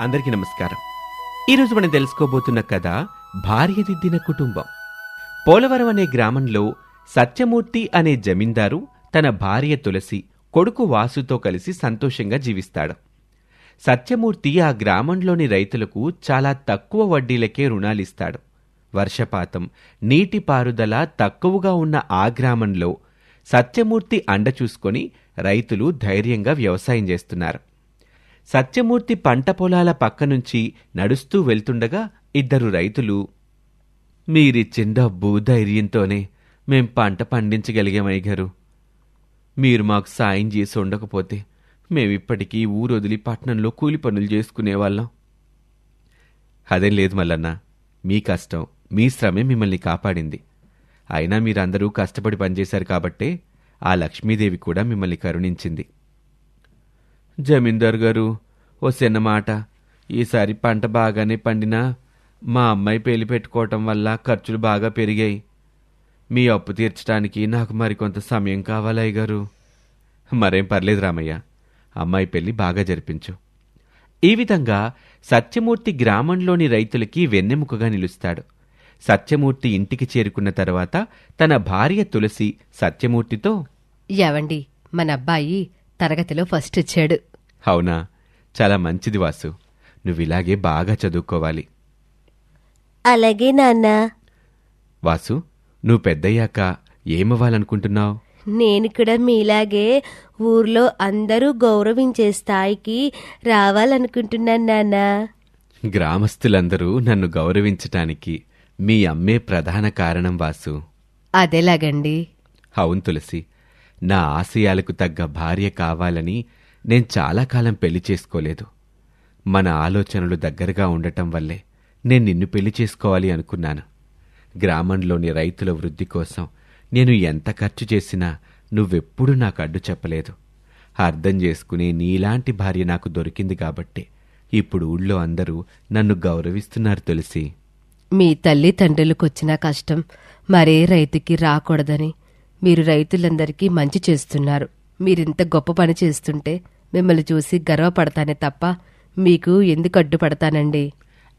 అందరికీ నమస్కారం. ఈరోజు మనం తెలుసుకోబోతున్న కథ భార్యదిద్దిన కుటుంబం. పోలవరం అనే గ్రామంలో సత్యమూర్తి అనే జమీందారు తన భార్య తులసి, కొడుకు వాసుతో కలిసి సంతోషంగా జీవిస్తాడు. సత్యమూర్తి ఆ గ్రామంలోని రైతులకు చాలా తక్కువ వడ్డీలకే రుణాలిస్తాడు. వర్షపాతం, నీటిపారుదల తక్కువగా ఉన్న ఆ గ్రామంలో సత్యమూర్తి అండ చూసుకొని రైతులు ధైర్యంగా వ్యవసాయం చేస్తున్నారు. సత్యమూర్తి పంట పొలాల పక్కనుంచి నడుస్తూ వెళ్తుండగా ఇద్దరు రైతులు, మీరిచ్చిన డబ్బు ధైర్యంతోనే మేం పంట పండించగలిగామయ్యగారు. మీరు మాకు సాయం చేసి ఉండకపోతే మేమిప్పటికీ ఊరొదిలి పట్నంలో కూలి పనులు చేసుకునేవాళ్ళం. అదేం లేదు మల్లన్న, మీ కష్టం మీ శ్రమే మిమ్మల్ని కాపాడింది. అయినా మీరందరూ కష్టపడి పనిచేశారు కాబట్టే ఆ లక్ష్మీదేవి కూడా మిమ్మల్ని కరుణించింది. జమీందారు గారు, ఓ చిన్న మాట. ఈసారి పంట బాగానే పండినా మా అమ్మాయి పెళ్లి పెట్టుకోవటం వల్ల ఖర్చులు బాగా పెరిగాయి. మీ అప్పు తీర్చడానికి నాకు మరికొంత సమయం కావాలయ్య గారు. మరేం పర్లేదు రామయ్య, అమ్మాయి పెళ్లి బాగా జరిపించు. ఈ విధంగా సత్యమూర్తి గ్రామంలోని రైతులకి వెన్నెముకగా నిలుస్తాడు. సత్యమూర్తి ఇంటికి చేరుకున్న తర్వాత తన భార్య తులసి సత్యమూర్తితో, ఏవండి, మన అబ్బాయి తరగతిలో ఫస్ట్ వచ్చాడు. అవునా, చాలా మంచిది వాసు. నువ్విలాగే బాగా చదువుకోవాలి. అలాగే నాన్న. వాసు, నువ్వు పెద్దయ్యాక ఏమవ్వాలనుకుంటున్నావు? నేను కూడా మీలాగే ఊర్లో అందరూ గౌరవించే స్థాయికి రావాలనుకుంటున్నాను నాన్న. గ్రామస్తులందరూ నన్ను గౌరవించటానికి మీ అమ్మే ప్రధాన కారణం వాసు. అదేలాగండి. అవును తులసి, నా ఆశయాలకు తగ్గ భార్య కావాలని నేను చాలా కాలం పెళ్లి చేసుకోలేదు. మన ఆలోచనలు దగ్గరగా ఉండటం వల్లే నేను నిన్ను పెళ్లి చేసుకోవాలి అనుకున్నాను. గ్రామంలోని రైతుల వృద్ధి కోసం నేను ఎంత ఖర్చు చేసినా నువ్వెప్పుడూ నాకు అడ్డు చెప్పలేదు. అర్థం చేసుకునే నీలాంటి భార్య నాకు దొరికింది కాబట్టే ఇప్పుడు ఊళ్ళో అందరూ నన్ను గౌరవిస్తున్నారు తులసి. మీ తల్లి తండ్రులకొచ్చిన కష్టం మరే రైతుకి రాకూడదని మీరు రైతులందరికీ మంచి చేస్తున్నారు. మీరింత గొప్ప పని చేస్తుంటే మిమ్మల్ని చూసి గర్వపడతానే తప్ప మీకు ఎందుకు అడ్డుపడతానండి.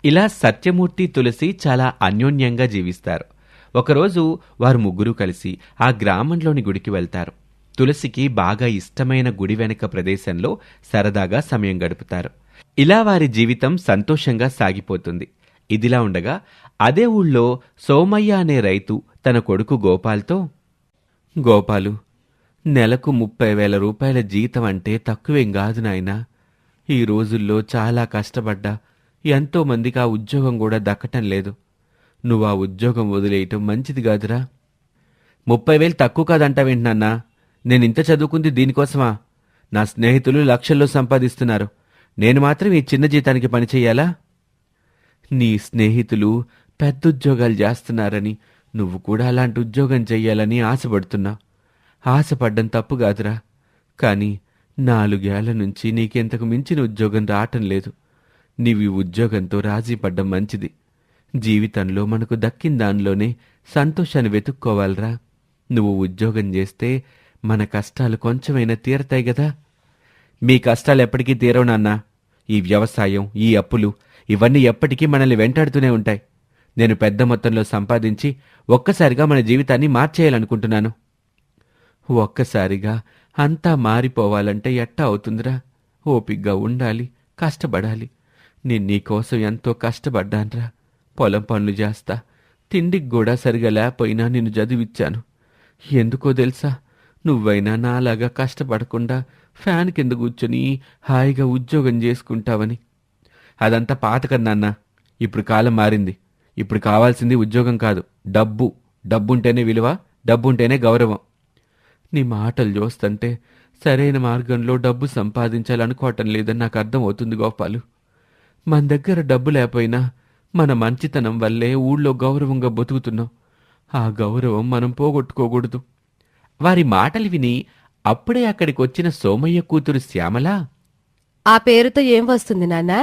ఇలా సత్యమూర్తి తులసి చాలా అన్యోన్యంగా జీవిస్తారు. ఒకరోజు వారు ముగ్గురూ కలిసి ఆ గ్రామంలోని గుడికి వెళ్తారు. తులసికి బాగా ఇష్టమైన గుడి వెనక ప్రదేశంలో సరదాగా సమయం గడుపుతారు. ఇలా వారి జీవితం సంతోషంగా సాగిపోతుంది. ఇదిలా ఉండగా అదే ఊళ్ళో సోమయ్య అనే రైతు తన కొడుకు గోపాల్తో, గోపాలు, నెలకు 30,000 రూపాయల జీతం అంటే తక్కువేం కాదు నాయనా. ఈ రోజుల్లో చాలా కష్టపడ్డా ఎంతో మందికి ఆ ఉద్యోగం కూడా దక్కటం లేదు. నువ్వు ఆ ఉద్యోగం వదిలేయటం మంచిది కాదురా. 30,000 తక్కువ కాదంటావేంటన్నా? నేనింత చదువుకుంది దీనికోసమా? నా స్నేహితులు లక్షల్లో సంపాదిస్తున్నారు. నేను మాత్రం ఈ చిన్న జీతానికి పనిచెయ్యాలా? నీ స్నేహితులు పెద్ద ఉద్యోగాలు చేస్తున్నారని నువ్వు కూడా అలాంటి ఉద్యోగం చెయ్యాలని ఆశపడుతున్నావు. ఆశపడ్డం తప్పు కాదురా. కానీ 4 ఏళ్ల నుంచి నీకెంతకు మించిన ఉద్యోగం రావటం లేదు. నీవు ఈ ఉద్యోగంతో రాజీ పడ్డం మంచిది. జీవితంలో మనకు దక్కిన దానిలోనే సంతోషాన్ని వెతుక్కోవాలరా. నువ్వు ఉద్యోగం చేస్తే మన కష్టాలు కొంచెమైనా తీరతాయి గదా. మీ కష్టాలు ఎప్పటికీ తీరవు నాన్నా. ఈ వ్యవసాయం, ఈ అప్పులు ఇవన్నీ ఎప్పటికీ మనల్ని వెంటాడుతూనే ఉంటాయి. నేను పెద్ద మొత్తంలో సంపాదించి ఒక్కసారిగా మన జీవితాన్ని మార్చేయాలనుకుంటున్నాను. ఒక్కసారిగా అంతా మారిపోవాలంటే ఎట్టా అవుతుందిరా? ఓపిగ్గా ఉండాలి, కష్టపడాలి. నేను నీకోసం ఎంతో కష్టపడ్డాన్రా. పొలం పనులు చేస్తా, తిండికి కూడా సరిగా లేకపోయినా నిన్ను చదివిచ్చాను. ఎందుకో తెలుసా? నువ్వైనా నాలాగా కష్టపడకుండా ఫ్యాన్ కింద కూర్చొని హాయిగా ఉద్యోగం చేసుకుంటావని. అదంతా పాతకన్నాన్నా. ఇప్పుడు కాలం మారింది. ఇప్పుడు కావాల్సింది ఉద్యోగం కాదు, డబ్బు. డబ్బుంటేనే విలువ, డబ్బుంటేనే గౌరవం. నీ మాటలు చూస్తుంటే సరైన మార్గంలో డబ్బు సంపాదించాలనుకోవటం లేదని నాకు అర్థమవుతుంది గోపాలు. మన దగ్గర డబ్బు లేకపోయినా మన మంచితనం వల్లే ఊళ్ళో గౌరవంగా బతుకుతున్నాం. ఆ గౌరవం మనం పోగొట్టుకోకూడదు. వారి మాటలు విని అప్పుడే అక్కడికి వచ్చిన సోమయ్య కూతురు శ్యామల, ఆ పేరుతో ఏం వస్తుంది నాన్నా?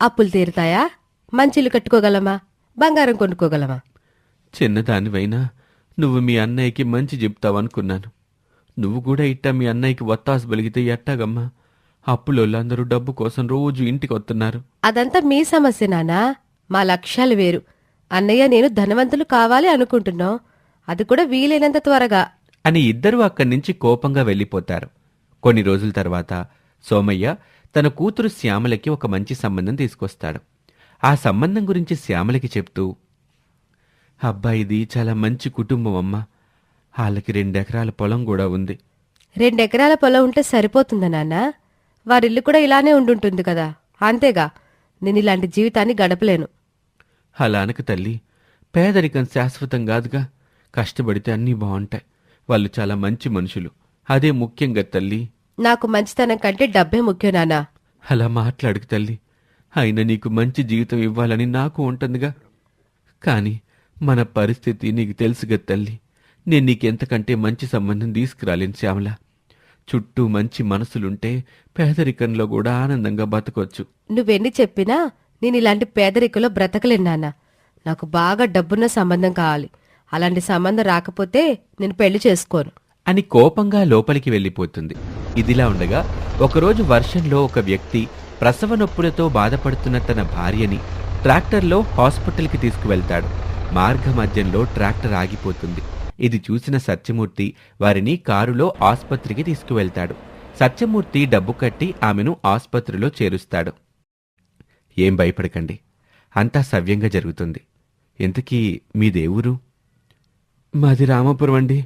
అప్పులు తీరుతాయా? మంచిలు కట్టుకోగలమా? బంగారం కొనుక్కోగలమా? చిన్నదానివైనా నువ్వు మీ అన్నయ్యకి మంచి చెప్తావనుకున్నాను. నువ్వు కూడా ఇట్టా మీ అన్నయ్యకి ఒత్తాసు బలిగితే ఎట్టాగమ్మా? అప్పులోళ్ళందరూ డబ్బు కోసం రోజు ఇంటికి వస్తున్నారు అదంతా మీ సమస్య నాన్నా. మా లక్ష్యాలు వేరు. అన్నయ్య నేను ధనవంతులు కావాలి అనుకుంటున్నాం. అది కూడా వీలైనంత త్వరగా. అని ఇద్దరూ అక్కడి నుంచి కోపంగా వెళ్ళిపోతారు. కొన్ని రోజుల తర్వాత సోమయ్య తన కూతురు శ్యామలకి ఒక మంచి సంబంధం తీసుకొస్తాడు. ఆ సంబంధం గురించి శ్యామలకి చెప్తూ, అబ్బాయిది చాలా మంచి కుటుంబం అమ్మా. వాళ్ళకి 2 ఎకరాల పొలం కూడా ఉంది. 2 ఎకరాల పొలం ఉంటే సరిపోతుందా నాన్నా? వారిల్లు కూడా ఇలానే ఉండుంటుంది కదా. అంతేగా, నేను ఇలాంటి జీవితాన్ని గడపలేను. అలా అనక తల్లి, పేదరికం శాశ్వతం కాదుగా. కష్టపడితే అన్నీ బాగుంటాయి. వాళ్ళు చాలా మంచి మనుషులు. అదే ముఖ్యంగా తల్లి. నాకు మంచితనం కంటే డబ్బే ముఖ్యం నాన్నా. అలా మాట్లాడుకు తల్లి. అయినా నీకు మంచి జీవితం ఇవ్వాలని నాకు ఉంటుందిగా. కానీ మన పరిస్థితి నీకు తెలుసుగా తల్లి. నేను నీకెంతకంటే మంచి సంబంధం తీసుకురాలేను శ్యామల. చుట్టూ మంచి మనసులుంటే పేదరికంలో కూడా ఆనందంగా బతకొచ్చు. నువ్వెన్ని చెప్పినా నేను ఇలాంటి పేదరికంలో బ్రతకలేను నాన్నా. నాకు బాగా డబ్బున్న సంబంధం కావాలి. అలాంటి సంబంధం రాకపోతే నేను పెళ్లి చేసుకోను అని కోపంగా లోపలికి వెళ్ళిపోతుంది. ఇదిలా ఉండగా ఒకరోజు వర్షంలో ఒక వ్యక్తి ప్రసవ నొప్పులతో బాధపడుతున్న తన భార్యని ట్రాక్టర్లో హాస్పిటల్కి తీసుకువెళ్తాడు. మార్గ మధ్యంలో ట్రాక్టర్ ఆగిపోతుంది. ఇది చూసిన సత్యమూర్తి వారిని కారులో ఆస్పత్రికి తీసుకువెళ్తాడు. సత్యమూర్తి డబ్బు కట్టి ఆమెను ఆస్పత్రిలో చేరుస్తాడు. ఏం భయపడకండి, అంతా సవ్యంగా జరుగుతుంది. ఇంతకీ మీదేవురు? మాది రామాపురం అండి.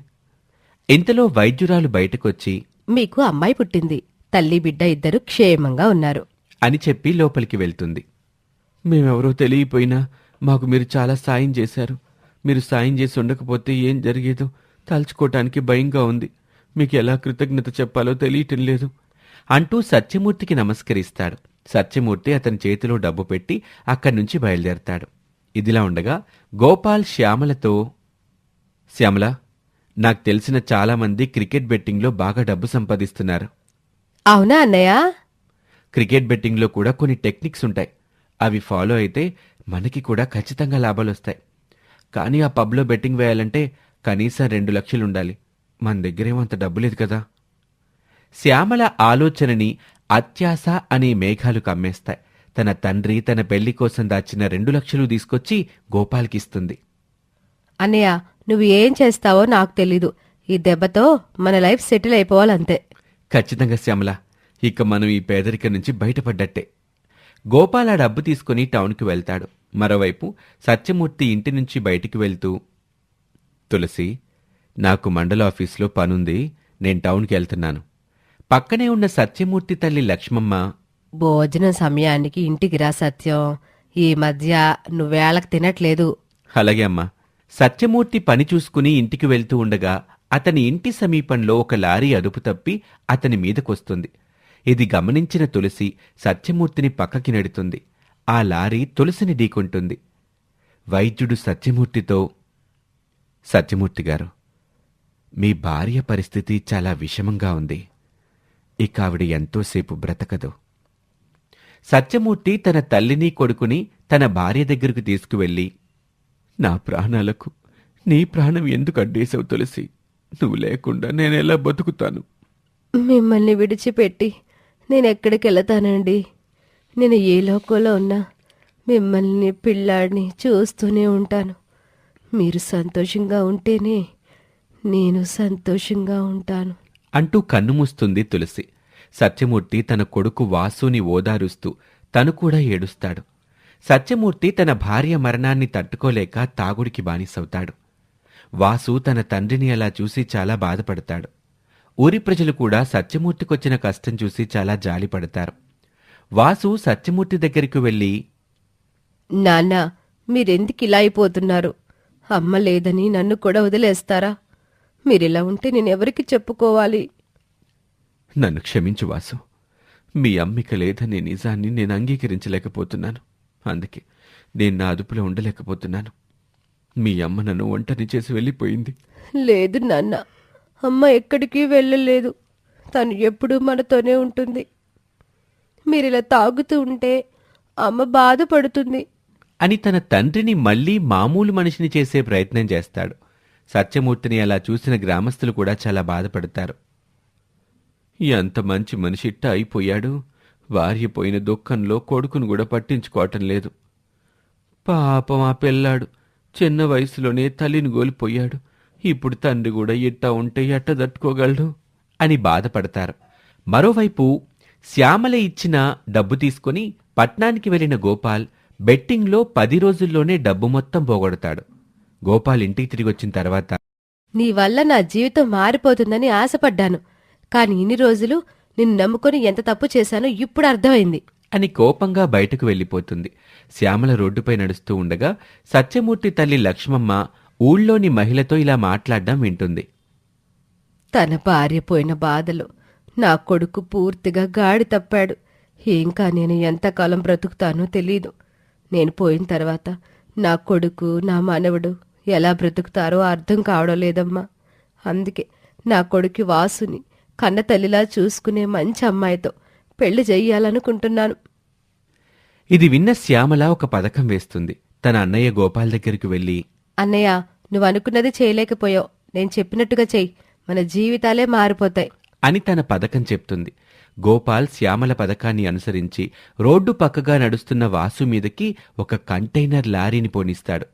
ఇంతలో వైద్యురాలు బయటకొచ్చి, మీకు అమ్మాయి పుట్టింది. తల్లి బిడ్డ ఇద్దరు క్షేమంగా ఉన్నారు అని చెప్పి లోపలికి వెళ్తుంది. మేమెవరో తెలియపోయినా మాకు మీరు చాలా సాయం చేశారు. మీరు సాయం చేసి ఉండకపోతే ఏం జరిగేదో తలుచుకోవటానికి భయంగా ఉంది. మీకు ఎలా కృతజ్ఞత చెప్పాలో తెలియటం లేదు అంటూ సత్యమూర్తికి నమస్కరిస్తాడు. సత్యమూర్తి అతని చేతిలో డబ్బు పెట్టి అక్కడి నుంచి బయలుదేరతాడు. ఇదిలా ఉండగా గోపాల్ శ్యామలతో, శ్యామల, నాకు తెలిసిన చాలామంది క్రికెట్ బెట్టింగ్లో బాగా డబ్బు సంపాదిస్తున్నారు. అవునా అన్నయ్య? క్రికెట్ బెట్టింగ్లో కూడా కొన్ని టెక్నిక్స్ ఉంటాయి. అవి ఫాలో అయితే మనకి కూడా ఖచ్చితంగా లాభాలొస్తాయి. కానీ ఆ పబ్లో బెట్టింగ్ వేయాలంటే కనీసం 2 లక్షలు ఉండాలి. మన దగ్గరేమో అంత డబ్బు లేదు కదా. శ్యామల ఆలోచనని అత్యాశ అనే మేఘాలు కమ్మేస్తాయి. తన తండ్రి తన పెళ్లి కోసం దాచిన 2 లక్షలు తీసుకొచ్చి గోపాల్కిస్తుంది. అన్నయ్య, నువ్వు ఏం చేస్తావో నాకు తెలీదు. ఈ దెబ్బతో మన లైఫ్ సెటిల్ అయిపోవాలంతే. ఖచ్చితంగా శ్యామల, ఇక మనం ఈ పేదరికం నుంచి బయటపడ్డట్టే. గోపాల్ ఆ డబ్బు తీసుకుని టౌన్కి వెళ్తాడు. మరోవైపు సత్యమూర్తి ఇంటి నుంచి బయటికి వెళ్తూ, తులసి, నాకు మండల ఆఫీసులో పనుంది, నేను టౌన్కి వెళ్తున్నాను. పక్కనే ఉన్న సత్యమూర్తి తల్లి లక్ష్మమ్మ, భోజనం సమయానికి ఇంటికి రా సత్యం. ఈ మధ్య నువ్వేళకు తినట్లేదు. అలాగే అమ్మా. సత్యమూర్తి పని చూసుకుని ఇంటికి వెళ్తూ ఉండగా అతని ఇంటి సమీపంలో ఒక లారీ అదుపు తప్పి అతని మీదకొస్తుంది. ఇది గమనించిన తులసి సత్యమూర్తిని పక్కకి నెడుతుంది. ఆ లారీ తులసిని ఢీకొంటుంది. వైద్యుడు సత్యమూర్తితో, సత్యమూర్తి గారు, మీ భార్య పరిస్థితి చాలా విషమంగా ఉంది. ఇక ఆవిడ ఎంతోసేపు బ్రతకదు. సత్యమూర్తి తన తల్లిని కొడుకుని తన భార్య దగ్గరకు తీసుకువెళ్ళి, నా ప్రాణాలకు నీ ప్రాణం ఎందుకు అడ్డేశావు తులసి? నువ్వు లేకుండా నేనెలా బతుకుతాను? మిమ్మల్ని విడిచిపెట్టి నేనెక్కడికి వెళతానండి? నేను ఏ లోకంలో ఉన్నా మిమ్మల్ని పిల్లాడిని చూస్తూనే ఉంటాను. మీరు సంతోషంగా ఉంటేనే నేను సంతోషంగా ఉంటాను అంటూ కన్నుమూస్తుంది తులసి. సత్యమూర్తి తన కొడుకు వాసుని ఓదారుస్తూ తను కూడా ఏడుస్తాడు. సత్యమూర్తి తన భార్య మరణాన్ని తట్టుకోలేక తాగుడికి బానిసవుతాడు. వాసు తన తండ్రిని అలా చూసి చాలా బాధపడతాడు. ఊరి ప్రజలు కూడా సత్యమూర్తికొచ్చిన కష్టం చూసి చాలా జాలిపడతారు. వాసు సత్యమూర్తి దగ్గరికి వెళ్ళి, నాన్న, మీరెందుకు ఇలా అయిపోతున్నారు? అమ్మ లేదని నన్ను కూడా వదిలేస్తారా? మీరిలా ఉంటే నేనెవరికి చెప్పుకోవాలి? నన్ను క్షమించు వాసు. మీ అమ్మిక లేదనే నిజాన్ని నేను అంగీకరించలేకపోతున్నాను. అందుకే నేను నా అదుపులో ఉండలేకపోతున్నాను. మీ అమ్మ నన్ను ఒంటరి చేసి వెళ్ళిపోయింది. లేదు నాన్న, అమ్మ ఎక్కడికి వెళ్ళలేదు. తను ఎప్పుడూ మనతోనే ఉంటుంది. మీరిలా తాగుతూ ఉంటే అమ్మ బాధపడుతుంది అని తన తండ్రిని మళ్లీ మామూలు మనిషిని చేసే ప్రయత్నం చేస్తాడు. సత్యమూర్తిని అలా చూసిన గ్రామస్తులు కూడా చాలా బాధపడతారు. ఎంత మంచి మనిషిట్ట అయిపోయాడు. భార్య పోయిన దుఃఖంలో కొడుకును కూడా పట్టించుకోవటం లేదు. పాపం ఆ పిల్లాడు చిన్న వయసులోనే తల్లిని కోల్పోయాడు. ఇప్పుడు తండ్రి కూడా ఇట్టా ఉంటే ఎట్ట తట్టుకోగలడు అని బాధపడతారు. మరోవైపు శ్యామల ఇచ్చిన డబ్బు తీసుకుని పట్నానికి వెళ్లిన గోపాల్ బెట్టింగ్లో 10 రోజుల్లోనే డబ్బు మొత్తం పోగొడతాడు. గోపాల్ ఇంటికి తిరిగొచ్చిన తర్వాత, నీ వల్ల నా జీవితం మారిపోతుందని ఆశపడ్డాను. కాని ఇన్ని రోజులు నిన్ను నమ్ముకొని ఎంత తప్పు చేశానో ఇప్పుడు అర్థమైంది అని కోపంగా బయటకు వెళ్ళిపోతుంది. శ్యామల రోడ్డుపై నడుస్తూ ఉండగా సత్యమూర్తి తల్లి లక్ష్మమ్మ ఊళ్ళోని మహిళతో ఇలా మాట్లాడడం వింటుంది. తన భార్య పోయిన బాధలో నా కొడుకు పూర్తిగా గాడి తప్పాడు. ఇంకా నేను ఎంతకాలం బ్రతుకుతానో తెలీదు. నేను పోయిన తర్వాత నా కొడుకు, నా మనవడు ఎలా బ్రతుకుతారో అర్థం కావడం లేదమ్మా. అందుకే నా కొడుకు వాసుని కన్న తల్లిలా చూసుకునే మంచి అమ్మాయితో పెళ్లి చెయ్యాలనుకుంటున్నాను. ఇది విన్న శ్యామల ఒక పథకం వేస్తుంది. తన అన్నయ్య గోపాల్ దగ్గరికి వెళ్ళి, అన్నయ్య, నువ్వు అనుకున్నది చేయలేకపోయావు. నేను చెప్పినట్టుగా చెయ్యి. మన జీవితాలే మారిపోతాయి అని తన పథకం చెప్తుంది. గోపాల్ శ్యామల పథకాన్ని అనుసరించి రోడ్డు పక్కగా నడుస్తున్న వాసు మీదకి ఒక కంటైనర్ లారీని పోనిస్తాడు.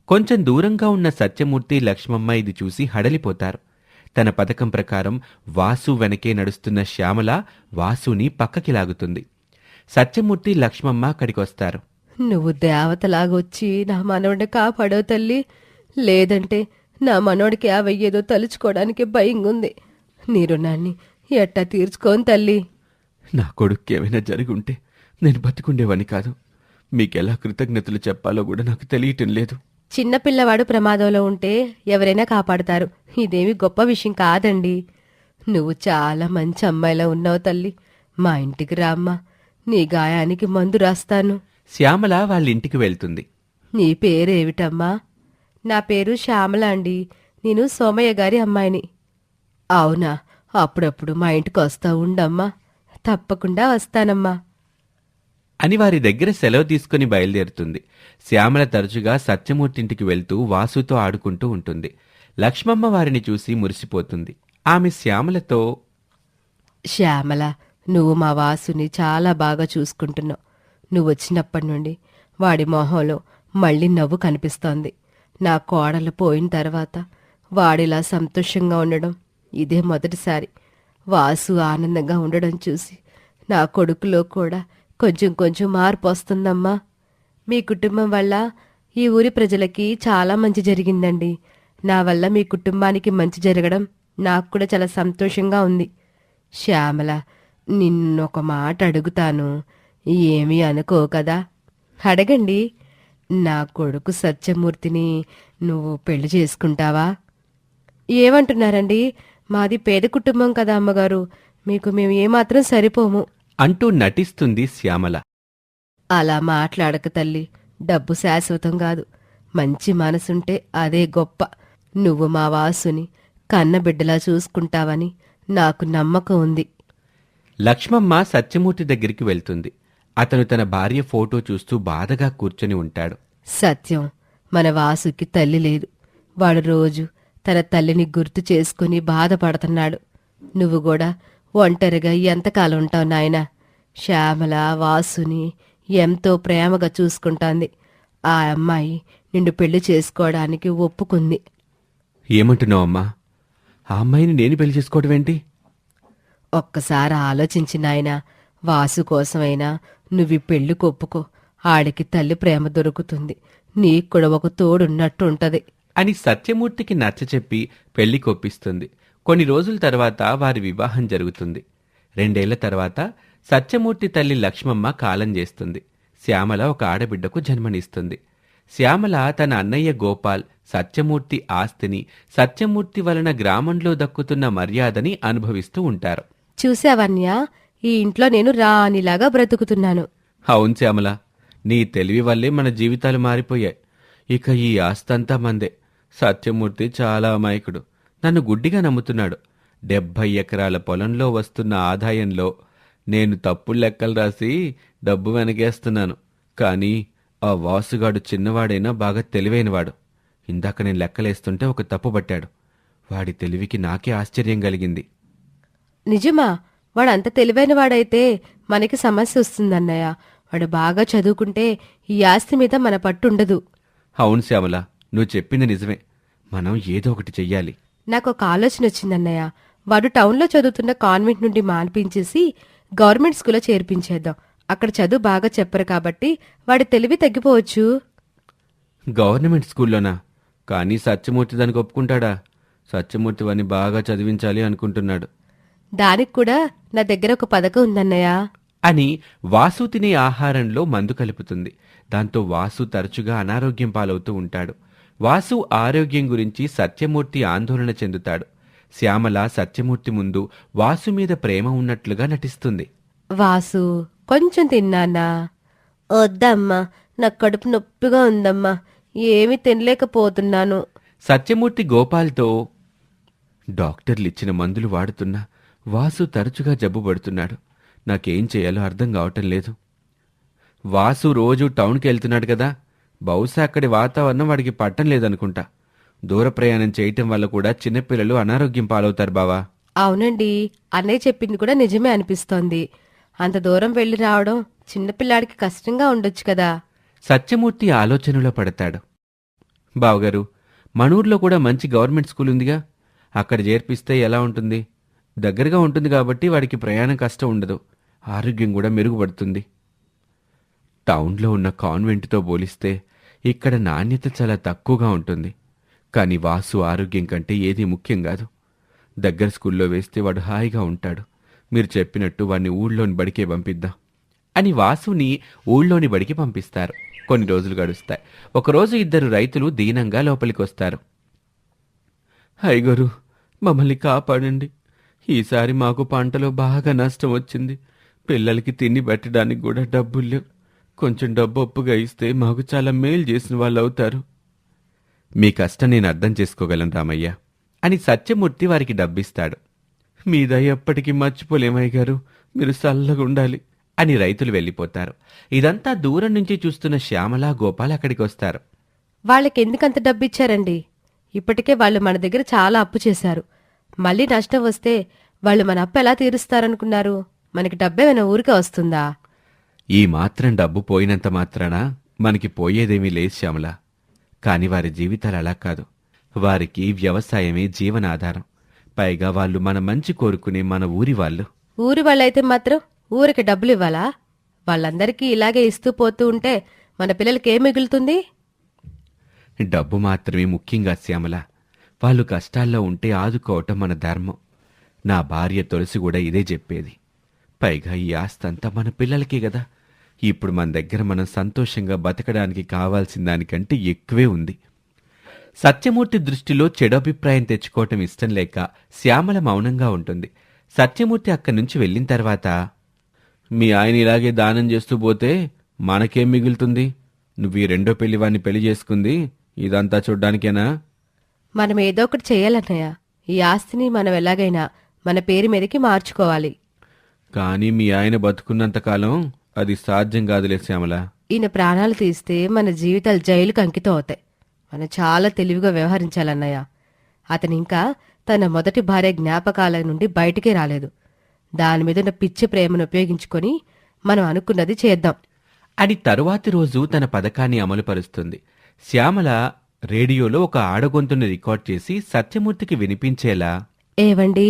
కొంచెం దూరంగా ఉన్న సత్యమూర్తి, లక్ష్మమ్మ ఇది చూసి హడలిపోతారు. తన పథకం ప్రకారం వాసు వెనకే నడుస్తున్న శ్యామల వాసుని పక్కకి లాగుతుంది. సత్యమూర్తి, లక్ష్మమ్మ అక్కడికొస్తారు. నువ్వు దేవతలాగొచ్చి నా మనవడిని కాపాడో తల్లి. లేదంటే నా మనవడికి అవయ్యేదో తలుచుకోవడానికి భయంగుంది. నీ రుణాన్ని ఎట్టా తీర్చుకోను తల్లి. నా కొడుక్కి ఏమైనా జరుగుంటే నేను బతికుండేవాని కాదు. మీకెలా కృతజ్ఞతలు చెప్పాలో కూడా నాకు తెలియటం లేదు. చిన్నపిల్లవాడు ప్రమాదంలో ఉంటే ఎవరైనా కాపాడతారు. ఇదేమి గొప్ప విషయం కాదండి. నువ్వు చాలా మంచి అమ్మాయిలా ఉన్నావు తల్లి. మా ఇంటికి రామ్మా. నీ గాయానికి మందు రాస్తాను. శ్యామల వాళ్ళింటికి వెళ్తుంది. నీ పేరేమిటమ్మా? నా పేరు శ్యామల అండి. నేను సోమయ్య గారి అమ్మాయిని. అవునా? అప్పుడప్పుడు మా ఇంటికి వస్తా ఉండమ్మా. తప్పకుండా వస్తానమ్మా అని వారి దగ్గర సెలవు తీసుకుని బయలుదేరుతుంది. శ్యామల తరచుగా సత్యమూర్తింటికి వెళ్తూ వాసుతో ఆడుకుంటూ ఉంటుంది. లక్ష్మమ్మ వారిని చూసి మురిసిపోతుంది. ఆమె శ్యామలతో, శ్యామల, నువ్వు మా వాసుని చాలా బాగా చూసుకుంటున్నావు. నువ్వు వచ్చినప్పటి నుండి వాడి మొహంలో మళ్ళీ నవ్వు కనిపిస్తోంది. నా కోడలు పోయిన తర్వాత వాడిలా సంతోషంగా ఉండడం ఇదే మొదటిసారి. వాసు ఆనందంగా ఉండడం చూసి నా కొడుకులో కూడా కొంచెం కొంచెం మార్పు వస్తుందమ్మా. మీ కుటుంబం వల్ల ఈ ఊరి ప్రజలకి చాలా మంచి జరిగిందండి. నా వల్ల మీ కుటుంబానికి మంచి జరగడం నాకు కూడా చాలా సంతోషంగా ఉంది. శ్యామల, నిన్నొక మాట అడుగుతాను. ఏమీ అనుకో కదా? అడగండి. నా కొడుకు సత్యమూర్తిని నువ్వు పెళ్లి చేసుకుంటావా? ఏమంటున్నారండి? మాది పేద కుటుంబం కదా అమ్మగారు. మీకు మేము ఏమాత్రం సరిపోము అంటూ నటిస్తుంది శ్యామల. అలా మాట్లాడక తల్లి. డబ్బు శాశ్వతం కాదు. మంచి మనసుంటే అదే గొప్ప. నువ్వు మా వాసుని కన్నబిడ్డలా చూసుకుంటావని నాకు నమ్మకం ఉంది. లక్ష్మమ్మ సత్యమూర్తి దగ్గరికి వెళ్తుంది. అతను తన భార్య ఫోటో చూస్తూ బాధగా కూర్చొని ఉంటాడు. సత్యం, మన వాసుకి తల్లి లేదు. వాడు రోజు తన తల్లిని గుర్తు చేసుకుని బాధపడుతున్నాడు. నువ్వు కూడా ఒంటరిగా ఎంతకాలం ఉంటావు నాయనా? శ్యామల వాసుని ఎంతో ప్రేమగా చూసుకుంటాంది. ఆ అమ్మాయి నిన్ను పెళ్లి చేసుకోవడానికి ఒప్పుకుంది. ఏమంటున్నావమ్మా? ఆ అమ్మాయిని నేను పెళ్లి చేసుకోవడమేంటి? ఒక్కసారి ఆలోచించి నాయనా. వాసు కోసమైనా నువ్వు పెళ్లికి ఒప్పుకో. ఆడికి తల్లి ప్రేమ దొరుకుతుంది. నీకు కూడా ఒక తోడున్నట్టు ఉంటది అని సత్యమూర్తికి నచ్చచెప్పి పెళ్లి కొప్పిస్తుంది. కొన్ని రోజుల తర్వాత వారి వివాహం జరుగుతుంది. 2 ఏళ్ల తర్వాత సత్యమూర్తి తల్లి లక్ష్మమ్మ కాలం చేస్తుంది. శ్యామల ఒక ఆడబిడ్డకు జన్మనిస్తుంది. శ్యామల తన అన్నయ్య గోపాల్ సత్యమూర్తి ఆస్తిని, సత్యమూర్తి వలన గ్రామంలో దక్కుతున్న మర్యాదని అనుభవిస్తూ ఉంటారు. చూసావన్యా, ఈ ఇంట్లో నేను రాణిలాగా బ్రతుకుతున్నాను. అవును శ్యామల, నీ తెలివి వల్లే మన జీవితాలు మారిపోయాయి. ఇక ఈ ఆస్తంతా మందే. సత్యమూర్తి చాలా అమాయకుడు. నన్ను గుడ్డిగా నమ్ముతున్నాడు. 70 ఎకరాల పొలంలో వస్తున్న ఆదాయంలో నేను తప్పుడు లెక్కలు రాసి డబ్బు వెనకేస్తున్నాను. కానీ ఆ వాసుగాడు చిన్నవాడైనా బాగా తెలివైనవాడు. ఇందాక నేను లెక్కలేస్తుంటే ఒక తప్పు పట్టాడు. వాడి తెలివికి నాకే ఆశ్చర్యం కలిగింది. నిజమా? వాడు అంత తెలివైన వాడైతే మనకి సమస్య వస్తుందన్నయ్య. వాడు బాగా చదువుకుంటే ఈ ఆస్తి మీద మన పట్టు ఉండదు. అవును శ్యామల, నువ్వు చెప్పింది నిజమే. మనం ఏదో ఒకటి చెయ్యాలి. నాకు ఒక ఆలోచన వచ్చిందన్నయ్య. వాడు టౌన్లో చదువుతున్న కాన్వెంట్ నుండి మాన్పించేసి గవర్నమెంట్ స్కూల్లో చేర్పించేద్దాం. అక్కడ చదువు బాగా చెప్పరు కాబట్టి వాడి తెలివి తగ్గిపోవచ్చు. గవర్నమెంట్ స్కూల్లోనా? కానీ సత్యమూర్తి దానికి ఒప్పుకుంటాడా? సత్యమూర్తి వాడిని బాగా చదివించాలి అనుకుంటున్నాడు దానికి కూడా నా దగ్గర ఒక పథకం ఉందన్నయ్య. అని వాసు తినే ఆహారంలో మందు కలుపుతుంది. దాంతో వాసు తరచుగా అనారోగ్యం పాలవుతూ ఉంటాడు. వాసు ఆరోగ్యం గురించి సత్యమూర్తి ఆందోళన చెందుతాడు. శ్యామల సత్యమూర్తి ముందు వాసు మీద ప్రేమ ఉన్నట్లుగా నటిస్తుంది. వాసు, కొంచెం తిన్నానా? వద్దమ్మా, నా కడుపు నొప్పిగా ఉందమ్మా, ఏమీ తినలేకపోతున్నాను. సత్యమూర్తి గోపాల్తో, డాక్టర్లిచ్చిన మందులు వాడుతున్నా వాసు తరచుగా జబ్బు పడుతున్నాడు. నాకేం చేయాలో అర్థం కావటం లేదు. వాసు రోజు టౌన్కి వెళ్తున్నాడు కదా, బహుశా అక్కడి వాతావరణం వాడికి పట్టం లేదనుకుంటా. దూర ప్రయాణం చేయటం వల్ల కూడా చిన్నపిల్లలు అనారోగ్యం పాలవుతారు బావా. అవునండి, అన్నయ్య చెప్పింది కూడా నిజమే అనిపిస్తోంది. అంత దూరం వెళ్లి రావడం చిన్నపిల్లాడికి కష్టంగా ఉండొచ్చు కదా. సత్యమూర్తి ఆలోచనలో పడతాడు. బావగారు, మనూర్లో కూడా మంచి గవర్నమెంట్ స్కూల్ ఉందిగా, అక్కడ చేర్పిస్తే ఎలా ఉంటుంది? దగ్గరగా ఉంటుంది కాబట్టి వాడికి ప్రయాణం కష్టం ఉండదు, ఆరోగ్యం కూడా మెరుగుపడుతుంది. టౌన్లో ఉన్న కాన్వెంట్తో పోలిస్తే ఇక్కడ నాణ్యత చాలా తక్కువగా ఉంటుంది. కానీ వాసు ఆరోగ్యం కంటే ఏదీ ముఖ్యం కాదు. దగ్గర స్కూల్లో వేస్తే వాడు హాయిగా ఉంటాడు. మీరు చెప్పినట్టు వాడిని ఊళ్ళోని బడికే పంపిద్దాం అని వాసుని ఊళ్ళోని బడికి పంపిస్తారు. కొన్ని రోజులు గడుస్తాయి. ఒకరోజు ఇద్దరు రైతులు దీనంగా లోపలికొస్తారు. అయ్యగారు, మమ్మల్ని కాపాడండి. ఈసారి మాకు పంటలో బాగా నష్టం వచ్చింది. పిల్లలకి తిండి పెట్టడానికి కూడా డబ్బులు లేవు. కొంచెం డబ్బు అప్పుగా ఇస్తే మాకు చాలా మేలు చేసిన వాళ్ళు అవుతారు. మీ కష్టం నేను అర్థం చేసుకోగలను రామయ్య అని సత్యమూర్తి వారికి డబ్బిస్తాడు. మీ దయ ఎప్పటికీ మర్చిపోలేమయ్య గారు, మీరు చల్లగా ఉండాలి అని రైతులు వెళ్ళిపోతారు. ఇదంతా దూరం నుంచి చూస్తున్న శ్యామల, గోపాల్ అక్కడికి వస్తారు. వాళ్ళకెందుకంత డబ్బిచ్చారండి? ఇప్పటికే వాళ్ళు మన దగ్గర చాలా అప్పు చేశారు. మళ్ళీ నష్టం వస్తే వాళ్ళు మన అప్పు ఎలా తీరుస్తారనుకున్నారు? మనకి డబ్బేమైనా ఊరికే వస్తుందా? ఈ మాత్రం డబ్బు పోయినంత మాత్రాన మనకి పోయేదేమీ లేదు శ్యామల. కాని వారి జీవితాలు అలా కాదు. వారికి వ్యవసాయమే జీవనాధారం. పైగా వాళ్ళు మన మంచి కోరుకునే మన ఊరి వాళ్ళు. ఊరి వాళ్ళైతే మాత్రం ఊరికి డబ్బులు ఇవ్వాలా? వాళ్ళందరికీ ఇలాగే ఇస్తూ పోతూ ఉంటే మన పిల్లలకి ఏం మిగులుతుంది? డబ్బు మాత్రమే ముఖ్యంగా శ్యామల. వాళ్ళు కష్టాల్లో ఉంటే ఆదుకోవటం మన ధర్మం. నా భార్య తులసి కూడా ఇదే చెప్పేది. పైగా ఈ ఆస్తంతా మన పిల్లలకే కదా. ఇప్పుడు మన దగ్గర మనం సంతోషంగా బతకడానికి కావాల్సిన దానికంటే ఎక్కువే ఉంది. సత్యమూర్తి దృష్టిలో చెడు అభిప్రాయం తెచ్చుకోవటం ఇష్టం లేక శ్యామల మౌనంగా ఉంటుంది. సత్యమూర్తి అక్కడి నుంచి వెళ్ళిన తర్వాత, మీ ఆయన ఇలాగే దానం చేస్తూ పోతే మనకేం మిగులుతుంది? నువ్వు ఈ రెండో పెళ్లివాణ్ణి పెళ్లి చేసుకుంది ఇదంతా చూడ్డానికేనా? మనం ఏదో ఒకటి చేయాలన్నయ్య. ఈ ఆస్తిని మనం ఎలాగైనా మన పేరు మీదకి మార్చుకోవాలి. కానీ మీ ఆయన బతుకున్నంతకాలం అది సాధ్యం కాదులే శ్యామల. ఈయన ప్రాణాలు తీస్తే మన జీవితాలు జైలుకు అంకితం అవుతాయి. మనం చాలా తెలివిగా వ్యవహరించాలన్నయ్య. అతను ఇంకా తన మొదటి భార్య జ్ఞాపకాల నుండి బయటికే రాలేదు. దాని మీద ఉన్న పిచ్చి ప్రేమను ఉపయోగించుకొని మనం అనుకున్నది చేద్దాం అని తరువాతి రోజు తన పథకాన్ని అమలుపరుస్తుంది. శ్యామల రేడియోలో ఒక ఆడగొంతుని రికార్డ్ చేసి సత్యమూర్తికి వినిపించేలా, ఏవండి,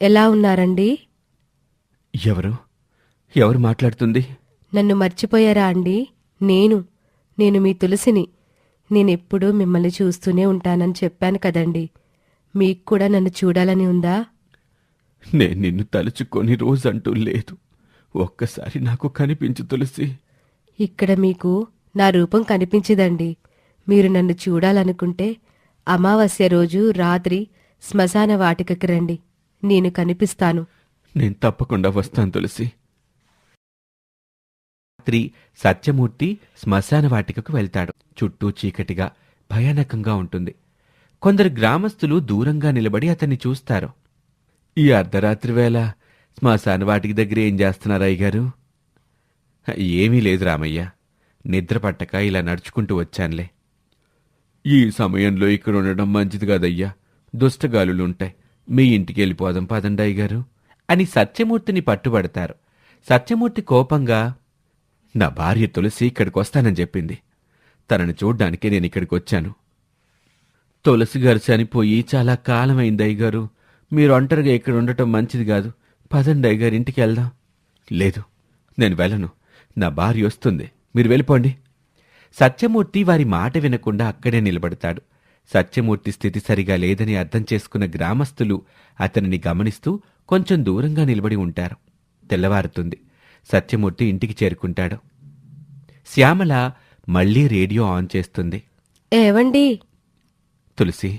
ఎలా ఉన్నారండి? ఎవరు మాట్లాడుతుంది? నన్ను మర్చిపోయారా అండి? నేను మీ తులసిని. నేనెప్పుడూ మిమ్మల్ని చూస్తూనే ఉంటానని చెప్పాను కదండి. మీకు కూడా నన్ను చూడాలని ఉందా? నేను నిన్ను తలుచుకొని రోజంటూ లేదు. ఒక్కసారి నాకు కనిపించు తులసి. ఇక్కడ మీకు నా రూపం కనిపించదండి. మీరు నన్ను చూడాలనుకుంటే అమావాస్య రోజు రాత్రి శ్మశాన వాటికకి రండి. నేను కనిపిస్తాను. నేను తప్పకుండా వస్తాను తులసి. రాత్రి సత్యమూర్తి శ్మశాన వాటికకు వెళ్తాడు. చుట్టూ చీకటిగా భయానకంగా ఉంటుంది. కొందరు గ్రామస్తులు దూరంగా నిలబడి అతన్ని చూస్తారు. ఈ అర్ధరాత్రి వేళ శ్మశాన వాటికి దగ్గర ఏం చేస్తున్నారు అయ్యగారు? ఏమీ లేదు రామయ్య, నిద్ర పట్టక ఇలా నడుచుకుంటూ వచ్చానులే. ఈ సమయంలో ఇక్కడ ఉండడం మంచిది కాదయ్యా, దుష్టగాలులుంటాయి. మీ ఇంటికి వెళ్ళిపోదాం పదండి అయ్యగారు అని సత్యమూర్తిని పట్టుబడతారు. సత్యమూర్తి కోపంగా, నా భార్య తులసి ఇక్కడికొస్తానని చెప్పింది. తనని చూడ్డానికే నేనిక్కడికి వచ్చాను. తులసి గారు చనిపోయి చాలా కాలమైంది అయ్యగారు. మీరు ఒంటరిగా ఇక్కడ ఉండటం మంచిది కాదు. పదండి అయ్యగారు, ఇంటికి వెళ్దాం. లేదు, నేను వెళ్ళను. నా భార్య వస్తుంది, మీరు వెళ్ళిపోండి. సత్యమూర్తి వారి మాట వినకుండా అక్కడే నిలబడతాడు. సత్యమూర్తి స్థితి సరిగా లేదని అర్థం చేసుకున్న గ్రామస్తులు అతనిని గమనిస్తూ కొంచెం దూరంగా నిలబడి ఉంటారు. తెల్లవారుతుంది. సత్యమూర్తి ఇంటికి చేరుకుంటాడు. శ్యామల మళ్లీ రేడియో ఆన్ చేస్తుంది. ఏవండి? తులసి,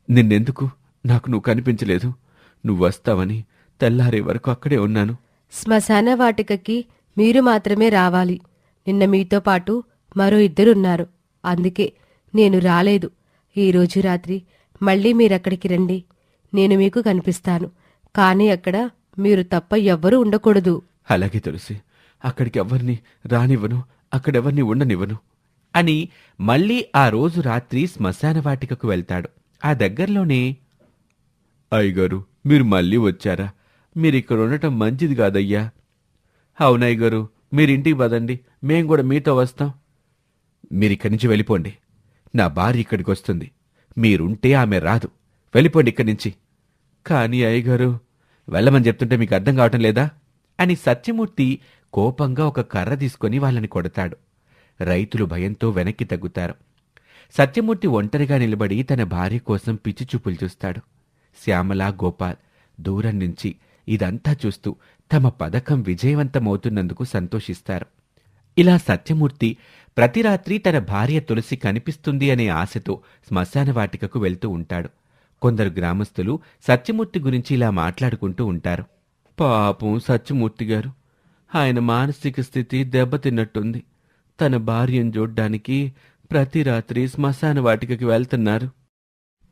నిన్నెందుకు నాకు నువ్వు కనిపించలేదు? నువ్వు వస్తావని తెల్లారే వరకు అక్కడే ఉన్నాను. శ్మశాన వాటికకి మీరు మాత్రమే రావాలి. నిన్న మీతో పాటు మరో ఇద్దరున్నారు. అందుకే నేను రాలేదు. ఈరోజు రాత్రి మళ్ళీ మీరక్కడికి రండి. నేను మీకు కనిపిస్తాను. కానీ అక్కడ మీరు తప్ప ఎవ్వరూ ఉండకూడదు. అలాగే తులసి, అక్కడికి ఎవ్వరిని రానివ్వను, అక్కడెవ్వరిని ఉండనివ్వను అని మళ్ళీ ఆ రోజు రాత్రి శ్మశాన వాటికకు వెళ్తాడు. ఆ దగ్గర్లోనే, అయ్యగారు, మీరు మళ్ళీ వచ్చారా? మీరిక్కడ ఉండటం మంచిది కాదయ్యా. అవునయ్యగారు, మీరింటికి పదండి, మేం కూడా మీతో వస్తాం. మీరిక్కడి నుంచి వెళ్ళిపోండి. నా భార్య ఇక్కడికి వస్తుంది. మీరుంటే ఆమె రాదు. వెళ్ళిపోండి ఇక్కడి నుంచి. కానీ అయ్యగారు, వెళ్ళమని చెప్తుంటే మీకు అర్థం కావటం లేదా అని సత్యమూర్తి కోపంగా ఒక కర్ర తీసుకొని వాళ్ళని కొడతాడు. రైతులు భయంతో వెనక్కి తగ్గుతారు. సత్యమూర్తి ఒంటరిగా నిలబడి తన భార్య కోసం పిచ్చి చూపులు చూస్తాడు. శ్యామల, గోపాల్ దూరం నుంచి ఇదంతా చూస్తూ తమ పథకం విజయవంతమవుతున్నందుకు సంతోషిస్తారు. ఇలా సత్యమూర్తి ప్రతి రాత్రి తన భార్య తులసి కనిపిస్తుంది అనే ఆశతో శ్మశాన వాటికకు వెళ్తూ ఉంటాడు. కొందరు గ్రామస్తులు సత్యమూర్తి గురించి ఇలా మాట్లాడుకుంటూ ఉంటారు. పాపం సత్యమూర్తి గారు, ఆయన మానసిక స్థితి దెబ్బతిన్నట్టుంది. తన భార్యను చూడ్డానికి ప్రతి రాత్రి శ్మశాన వాటికకి వెళ్తున్నారు.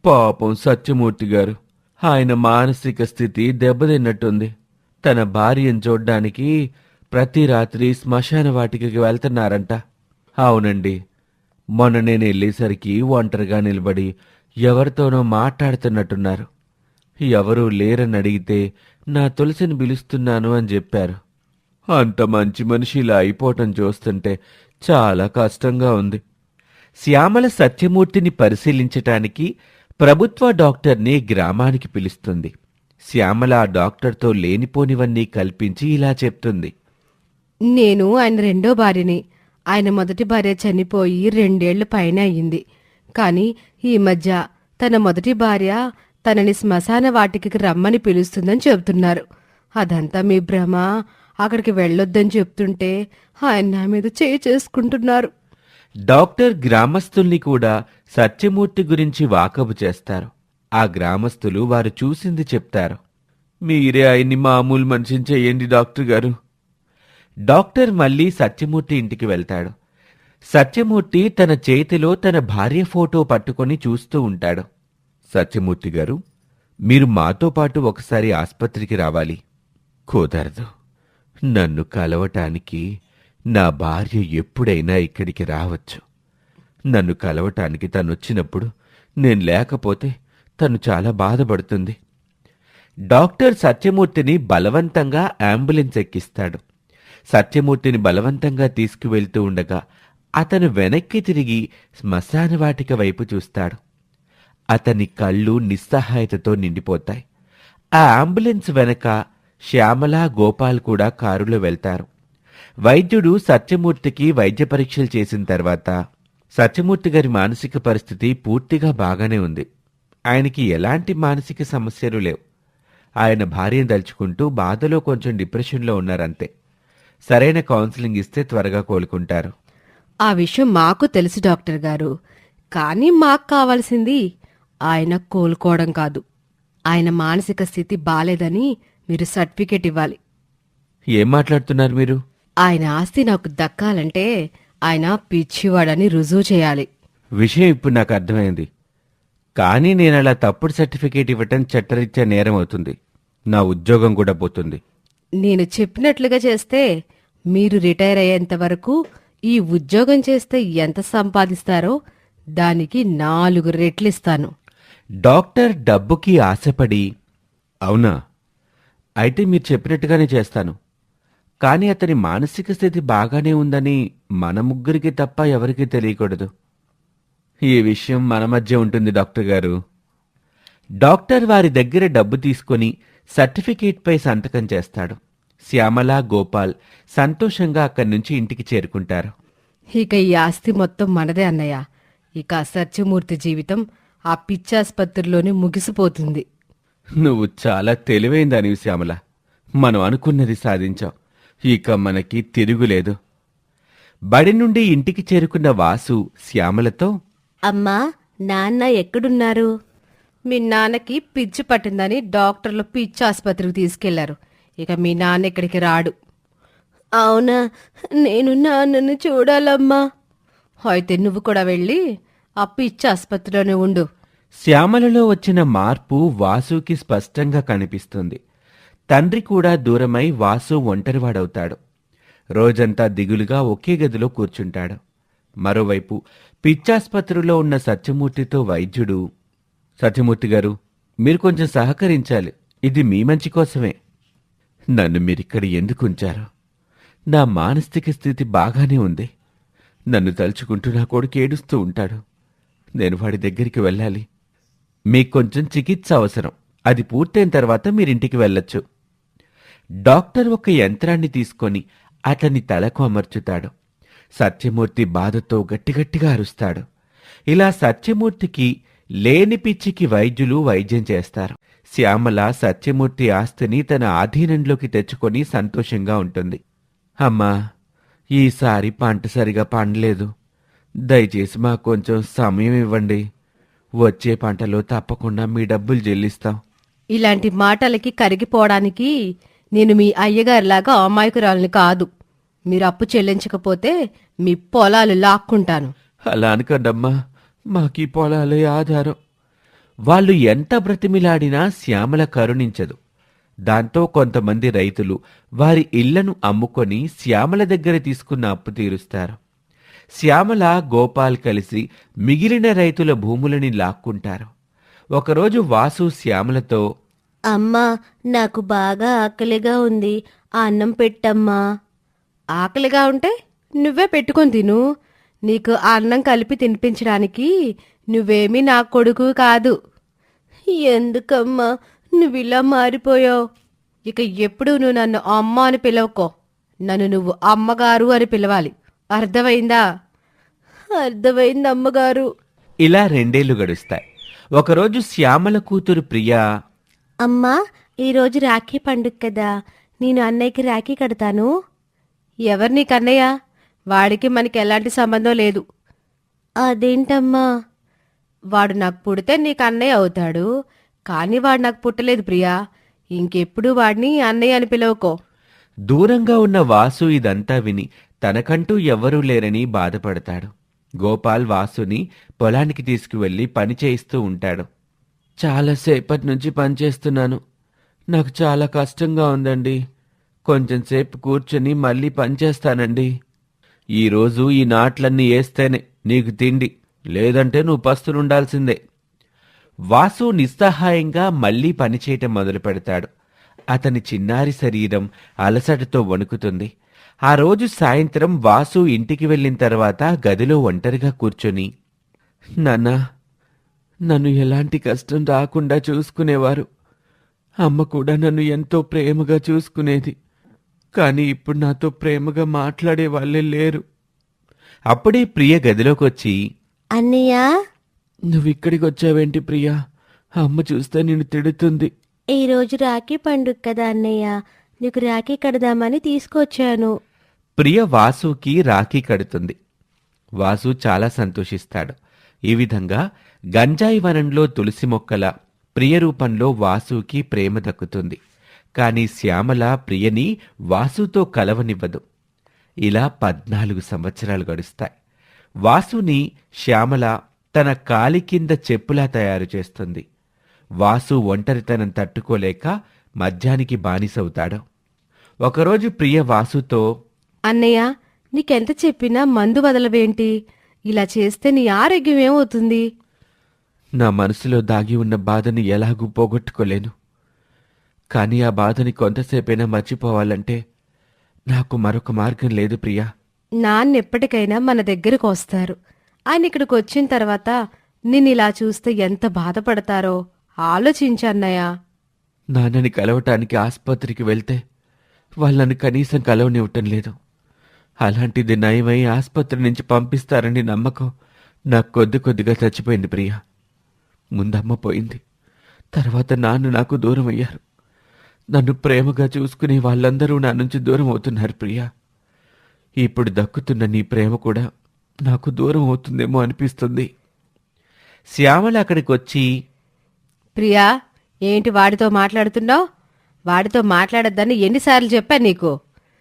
పాపం సత్యమూర్తి గారు, ఆయన మానసిక స్థితి దెబ్బతిన్నట్టుంది. తన భార్యను చూడ్డానికి ప్రతి రాత్రి శ్మశాన వాటికకి వెళ్తున్నారంట. అవునండి, మొన్న నేను వెళ్ళేసరికి ఒంటరిగా నిలబడి ఎవరితోనో మాట్లాడుతున్నట్టున్నారు. ఎవరూ లేరని అడిగితే నా తులసిని పిలుస్తున్నాను అని చెప్పారు. అంత మంచి మనిషి ఇలా అయిపోవటం చూస్తుంటే చాలా కష్టంగా ఉంది. శ్యామల సత్యమూర్తిని పరిశీలించటానికి ప్రభుత్వ డాక్టర్ని గ్రామానికి పిలుస్తుంది. శ్యామల ఆ డాక్టర్తో లేనిపోనివన్నీ కల్పించి ఇలా చెప్తుంది. నేను ఆయన రెండో భార్యని. ఆయన మొదటి భార్య చనిపోయి 2 ఏళ్ల పైన అయ్యింది. కాని ఈ మధ్య తన మొదటి భార్య తనని శ్మశాన వాటికి రమ్మని పిలుస్తుందని చెబుతున్నారు. అదంతా మీ భ్రమ. అక్కడికి వెళ్ళొద్దని చెప్తుంటే ఆయన నా మీద చేయి చేసుకుంటున్నారు. డాక్టర్ గ్రామస్తుల్ని కూడా సత్యమూర్తి గురించి వాకబు చేస్తారు. ఆ గ్రామస్తులు వారు చూసింది చెప్తారు. మీరే ఆయన్ని మామూలు మనిషిని చెయ్యండి డాక్టర్ గారు. డాక్టర్ మళ్ళీ సత్యమూర్తి ఇంటికి వెళ్తాడు. సత్యమూర్తి తన చేతిలో తన భార్య ఫోటో పట్టుకొని చూస్తూ ఉంటాడు. సత్యమూర్తి గారు, మీరు మాతో పాటు ఒకసారి ఆస్పత్రికి రావాలి. కుదరదు. నన్ను కలవటానికి నా భార్య ఎప్పుడైనా ఇక్కడికి రావచ్చు. నన్ను కలవటానికి తనొచ్చినప్పుడు నేను లేకపోతే తను చాలా బాధపడుతుంది. డాక్టర్ సత్యమూర్తిని బలవంతంగా అంబులెన్స్ ఎక్కిస్తాడు. సత్యమూర్తిని బలవంతంగా తీసుకువెళ్తూ ఉండగా అతను వెనక్కి తిరిగి శ్మశాన వాటిక వైపు చూస్తాడు. అతని కళ్ళు నిస్సహాయతతో నిండిపోతాయి. ఆ అంబులెన్స్ వెనక శ్యామల, గోపాల్ కూడా కారులో వెళ్తారు. వైద్యుడు సత్యమూర్తికి వైద్య పరీక్షలు చేసిన తర్వాత సత్యమూర్తి గారి మానసిక పరిస్థితి పూర్తిగా బాగానే ఉంది. ఆయనకి ఎలాంటి మానసిక సమస్యలు లేవు. ఆయన భార్యను దలుచుకుంటూ బాధలో కొంచెం డిప్రెషన్లో ఉన్నారంతే. సరైన కౌన్సిలింగ్ ఇస్తే త్వరగా కోలుకుంటారు. ఆ విషయం మాకు తెలుసు డాక్టర్ గారు. కానీ మాకు కావాల్సింది ఆయన కోలుకోవడం కాదు. ఆయన మానసిక స్థితి బాలేదని మీరు సర్టిఫికేట్ ఇవ్వాలి. ఏం మాట్లాడుతున్నారు మీరు? ఆయన ఆస్తి నాకు దక్కాలంటే ఆయన పిచ్చివాడని రుజువు చేయాలి. విషయం ఇప్పుడు నాకు అర్థమైంది. కానీ నేను అలా తప్పుడు సర్టిఫికేట్ ఇవ్వటం చట్టరీత్యా నేరం అవుతుంది. నా ఉద్యోగం కూడా పోతుంది. నేను చెప్పినట్లుగా చేస్తే మీరు రిటైర్ అయ్యేంత వరకు ఈ ఉద్యోగం చేస్తే ఎంత సంపాదిస్తారో దానికి 4 రెట్లు ఇస్తాను. డాక్టర్ డబ్బుకి ఆశపడి, అవునా, అయితే మీరు చెప్పినట్టుగానే చేస్తాను. కానీ అతని మానసిక స్థితి బాగానే ఉందని మన ముగ్గురికి తప్ప ఎవరికీ తెలియకూడదు. ఈ విషయం మన మధ్య ఉంటుంది డాక్టర్ గారు. డాక్టర్ వారి దగ్గర డబ్బు తీసుకొని సర్టిఫికేట్పై సంతకం చేస్తాడు. శ్యామల, గోపాల్ సంతోషంగా అక్కడి నుంచి ఇంటికి చేరుకుంటారు. ఇక ఈ ఆస్తి మొత్తం మనదే అన్నయ్య. ఇక ఆ సత్యమూర్తి జీవితం ఆ పిచ్చాసుపత్రిలోనే ముగిసిపోతుంది. నువ్వు చాలా తెలివైందానివి శ్యామల. మనం అనుకున్నది సాధించాం. ఇక మనకి తిరుగులేదు. బడి నుండి ఇంటికి చేరుకున్న వాసు శ్యామలతో, అమ్మా, నాన్న ఎక్కడున్నారు? మీ నాన్నకి పిచ్చి పట్టిందని డాక్టర్లు పిచ్చి ఆసుపత్రికి తీసుకెళ్లారు. ఇక మీ నాన్న ఇక్కడికి రాడు. అవునా? నేను నాన్నను చూడాలమ్మా. అయితే నువ్వు కూడా వెళ్ళి ఆ పిచ్చి ఆసుపత్రిలోనే ఉండు. శ్యామలలో వచ్చిన మార్పు వాసుకి స్పష్టంగా కనిపిస్తుంది. తండ్రి కూడా దూరమై వాసు ఒంటరివాడవుతాడు. రోజంతా దిగులుగా ఒకే గదిలో కూర్చుంటాడు. మరోవైపు పిచ్చాసుపత్రిలో ఉన్న సత్యమూర్తితో వైద్యుడు, సత్యమూర్తి గారు, మీరు కొంచెం సహకరించాలి. ఇది మీ మంచి కోసమే. నన్ను మీరిక్కడ ఎందుకు ఉంచారు? నా మానసిక స్థితి బాగానే ఉంది. నన్ను తలుచుకుంటూ నా కొడుకు ఏడుస్తూ ఉంటాడు. నేను వాడి దగ్గరికి వెళ్ళాలి. మీకు కొంచెం చికిత్స అవసరం. అది పూర్తయిన తర్వాత మీరింటికి వెళ్ళొచ్చు. డాక్టర్ ఒక యంత్రాన్ని తీసుకొని అతని తలకు అమర్చుతాడు. సత్యమూర్తి బాధతో గట్టిగట్టిగా అరుస్తాడు. ఇలా సత్యమూర్తికి లేని పిచ్చికి వైద్యులు వైద్యం చేస్తారు. శ్యామల సత్యమూర్తి ఆస్తిని తన ఆధీనంలోకి తెచ్చుకొని సంతోషంగా ఉంటుంది. అమ్మా, ఈసారి పంట సరిగా పండలేదు. దయచేసి మాకు కొంచెం సమయం ఇవ్వండి. వచ్చే పంటలో తప్పకుండా మీ డబ్బులు చెల్లిస్తాం. ఇలాంటి మాటలకి కరిగిపోవడానికి నేను మీ అయ్యగారిలాగా అమాయకురాలని కాదు. మీరు అప్పు చెల్లించకపోతే మీ పొలాలు లాక్కుంటాను. అలా అనకండమ్మా, మాకీ పొలాలే ఆధారం. వాళ్ళు ఎంత బ్రతిమిలాడినా శ్యామల కరుణించదు. దాంతో కొంతమంది రైతులు వారి ఇళ్లను అమ్ముకొని శ్యామల దగ్గర తీసుకున్న అప్పు తీరుస్తారు. శ్యామల, గోపాల్ కలిసి మిగిలిన రైతుల భూములని లాక్కుంటారు. ఒకరోజు వాసు శ్యామలతో, అమ్మా, నాకు బాగా ఆకలిగా ఉంది. అన్నం పెట్టమ్మా. ఆకలిగా ఉంటే నువ్వే పెట్టుకొని తిను. నీకు అన్నం కలిపి తినిపించడానికి నువ్వేమీ నా కొడుకు కాదు. ఎందుకమ్మా నువ్విలా మారిపోయావు? ఇక ఎప్పుడు నువ్వు నన్ను అమ్మ అని పిలవకో. నన్ను నువ్వు అమ్మగారు అని పిలవాలి. అర్థమైందా? అర్థమైంది అమ్మగారు. ఇలా 2 ఏళ్లు గడుస్తాయి. ఒకరోజు శ్యామల కూతురు ప్రియా, అమ్మా, ఈరోజు రాఖీ పండుగ కదా, నేను అన్నయ్యకి రాఖీ కడతాను. ఎవరు నీకు అన్నయ్య? వాడికి మనకి ఎలాంటి సంబంధం లేదు. అదేంటమ్మా? వాడు నాకు పుడితే నీకు అన్నయ్య అవుతాడు. కానీ వాడు నాకు పుట్టలేదు ప్రియా. ఇంకెప్పుడు వాడిని అన్నయ్య అని పిలవకో. దూరంగా ఉన్న వాసు ఇదంతా విని తనకంటూ ఎవ్వరూ లేరని బాధపడతాడు. గోపాల్ వాసుని పొలానికి తీసుకువెళ్లి పని చేయిస్తూ ఉంటాడు. చాలాసేపటి నుంచి పనిచేస్తున్నాను. నాకు చాలా కష్టంగా ఉందండి. కొంచెంసేపు కూర్చొని మళ్ళీ పనిచేస్తానండి. ఈరోజు ఈ నాట్లన్నీ వేస్తేనే నీకు తిండి, లేదంటే నువ్వు పస్తులుండాల్సిందే. వాసు నిస్సహాయంగా మళ్లీ పనిచేయటం మొదలు పెడతాడు. అతని చిన్నారి శరీరం అలసటతో వణుకుతుంది. ఆ రోజు సాయంత్రం వాసు ఇంటికి వెళ్ళిన తర్వాత గదిలో ఒంటరిగా కూర్చొని, నాన్నా, నన్ను ఎలాంటి కష్టం రాకుండా చూసుకునేవారు. అమ్మ కూడా నన్ను ఎంతో ప్రేమగా చూసుకునేది. కానీ ఇప్పుడు నాతో ప్రేమగా మాట్లాడే వాళ్ళే లేరు. అప్పుడే ప్రియ గదిలోకొచ్చి, అన్నయ్య, నువ్విక్కడికి వచ్చావేంటి ప్రియా? అమ్మ చూస్తే నిన్ను తిడుతుంది. ఈరోజు రాఖీ పండుగ కదా అన్నయ్య, నీకు రాఖీ కడదామని తీసుకొచ్చాను. ప్రియ వాసుకి రాఖీ కడుతుంది. వాసు చాలా సంతోషిస్తాడు. ఈ విధంగా గంజాయి వనంలో తులసి మొక్కల ప్రియ రూపంలో వాసుకి ప్రేమ దక్కుతుంది. కాని శ్యామల ప్రియని వాసుతో కలవనివ్వదు. ఇలా 14 సంవత్సరాలు గడుస్తాయి. వాసుని శ్యామల తన కాలి కింద చెప్పులా తయారు చేస్తుంది. వాసు ఒంటరితనం తట్టుకోలేక మద్యానికి బానిసవుతాడు. ఒకరోజు ప్రియ వాసుతో, అన్నయ్య, నీకెంత చెప్పినా మందు వదలవేంటి? ఇలా చేస్తే నీ ఆరోగ్యం ఏమవుతుంది? నా మనసులో దాగి ఉన్న బాధని ఎలాగూ పోగొట్టుకోలేను. కానీ ఆ బాధని కొంతసేపైనా మర్చిపోవాలంటే నాకు మరొక మార్గం లేదు ప్రియా. నాన్న ఎప్పటికైనా మన దగ్గరకు వస్తారు. ఆయన ఇక్కడికి వచ్చిన తర్వాత నిన్నిలా చూస్తే ఎంత బాధపడతారో ఆలోచించన్నయ్య. నాన్నని కలవటానికి ఆసుపత్రికి వెళ్తే వాళ్ళని కనీసం కలవనివ్వటం లేదు. అలాంటిది నయమై ఆసుపత్రి నుంచి పంపిస్తారని నమ్మకం నాకు కొద్దిగా చచ్చిపోయింది ప్రియా. ముందమ్మ పోయింది, తర్వాత నాన్న నాకు దూరం అయ్యారు. నన్ను ప్రేమగా చూసుకునే వాళ్ళందరూ నా నుంచి దూరం అవుతున్నారు ప్రియా. ఇప్పుడు దక్కుతున్న నీ ప్రేమ కూడా నాకు దూరం అవుతుందేమో అనిపిస్తుంది. శ్యామల అక్కడికొచ్చి, ప్రియా, ఏంటి వాడితో మాట్లాడుతున్నావు? వాడితో మాట్లాడొద్దని ఎన్నిసార్లు చెప్పా నీకు?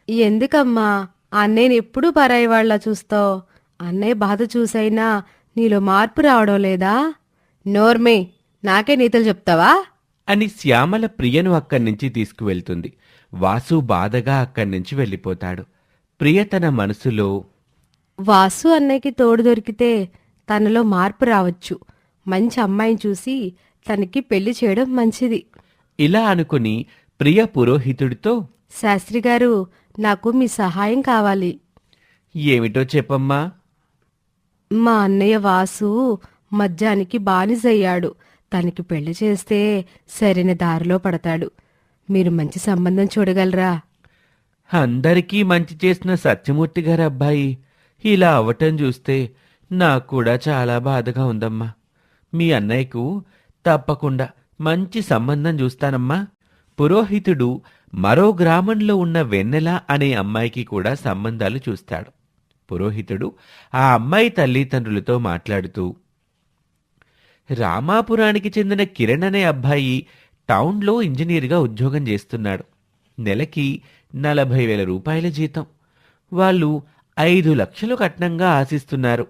ఎందుకమ్మా అన్నయ్యని ఎప్పుడూ పరాయి వాళ్ళ చూస్తావు? అన్నయ్య బాధ చూసైనా నీలో మార్పు రావడం లేదా? నోర్మే, నాకే నీతులు చెప్తావా? అని శ్యామల ప్రియను అక్కడి నుంచి తీసుకువెళ్తుంది. వాసు బాధగా అక్కడి నుంచి వెళ్ళిపోతాడు. ప్రియ తన మనసులో, వాసు అన్నయ్యకి తోడు దొరికితే తనలో మార్పు రావచ్చు. మంచి అమ్మాయిని చూసి తనకి పెళ్లి చేయడం మంచిది. ఇలా అనుకుని ప్రియ పురోహితుడితో, శాస్త్రి గారు, నాకు మీ సహాయం కావాలి. ఏమిటో చెప్పమ్మా. మా అన్నయ్య వాసు మద్యానికి బానిసయ్యాడు. తనకి పెళ్లి చేస్తే సరైన దారిలో పడతాడు. మీరు మంచి సంబంధం చూడగలరా? అందరికీ మంచి చేసిన సత్యమూర్తి గారి అబ్బాయి ఇలా అవ్వటం చూస్తే నాకు కూడా చాలా బాధగా ఉందమ్మా. మీ అన్నయ్యకు తప్పకుండా మంచి సంబంధం చూస్తానమ్మా. పురోహితుడు మరో గ్రామంలో ఉన్న వెన్నెల అనే అమ్మాయికి కూడా సంబంధాలు చూస్తాడు. పురోహితుడు ఆ అమ్మాయి తల్లిదండ్రులతో మాట్లాడుతూ, రామాపురానికి చెందిన కిరణ్ అనే అబ్బాయి టౌన్లో ఇంజనీర్గా ఉద్యోగం చేస్తున్నాడు. నెలకి 40,000 రూపాయల జీతం. వాళ్ళు 5 లక్షలు కట్నంగా ఆశిస్తున్నారు.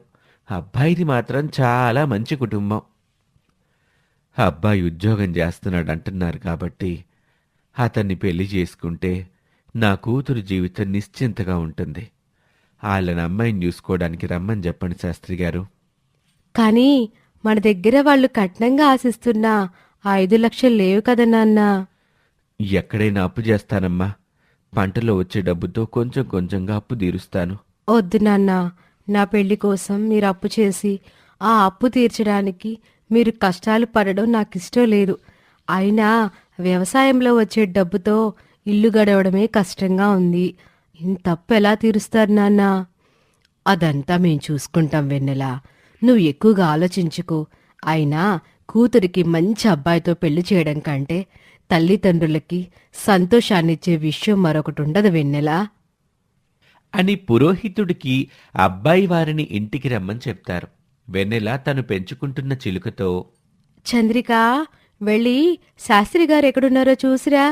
అబ్బాయిది మాత్రం చాలా మంచి కుటుంబం. అబ్బాయి ఉద్యోగం చేస్తున్నాడు అంటున్నారు కాబట్టి అతన్ని పెళ్లి చేసుకుంటే నా కూతురు జీవితం నిశ్చింతగా ఉంటుంది. వాళ్ళని అమ్మాయిని చూసుకోవడానికి రమ్మని చెప్పండి శాస్త్రి గారు. కానీ మన దగ్గర వాళ్ళు కట్నంగా ఆశిస్తున్న 5 లక్షలు లేవు కదా నాన్న. ఎక్కడైనా అప్పు చేస్తానమ్మా. పంటలో వచ్చే డబ్బుతో కొంచెం కొంచెంగా అప్పు తీరుస్తాను. వద్దు నాన్న, నా పెళ్లి కోసం మీరు అప్పు చేసి ఆ అప్పు తీర్చడానికి మీరు కష్టాలు పడడం నాకిష్టం లేదు. అయినా వ్యవసాయంలో వచ్చే డబ్బుతో ఇల్లు గడవడమే కష్టంగా ఉంది. ఇంత అప్పు ఎలా తీరుస్తారు నాన్న? అదంతా మేం చూసుకుంటాం వెన్నెల, నువ్వు ఎక్కువగా ఆలోచించుకో. అయినా కూతురికి మంచి అబ్బాయితో పెళ్లి చేయడం కంటే తల్లిదండ్రులకి సంతోషాన్నిచ్చే విషయం మరొకటి ఉండదు వెన్నెల. అని పురోహితుడికి అబ్బాయి వారిని ఇంటికి రమ్మని చెప్తారు. వెన్నెల తను పెంచుకుంటున్న చిలుకతో, చంద్రిక, వెళ్ళి శాస్త్రి గారు ఎక్కడున్నారో చూసిరా.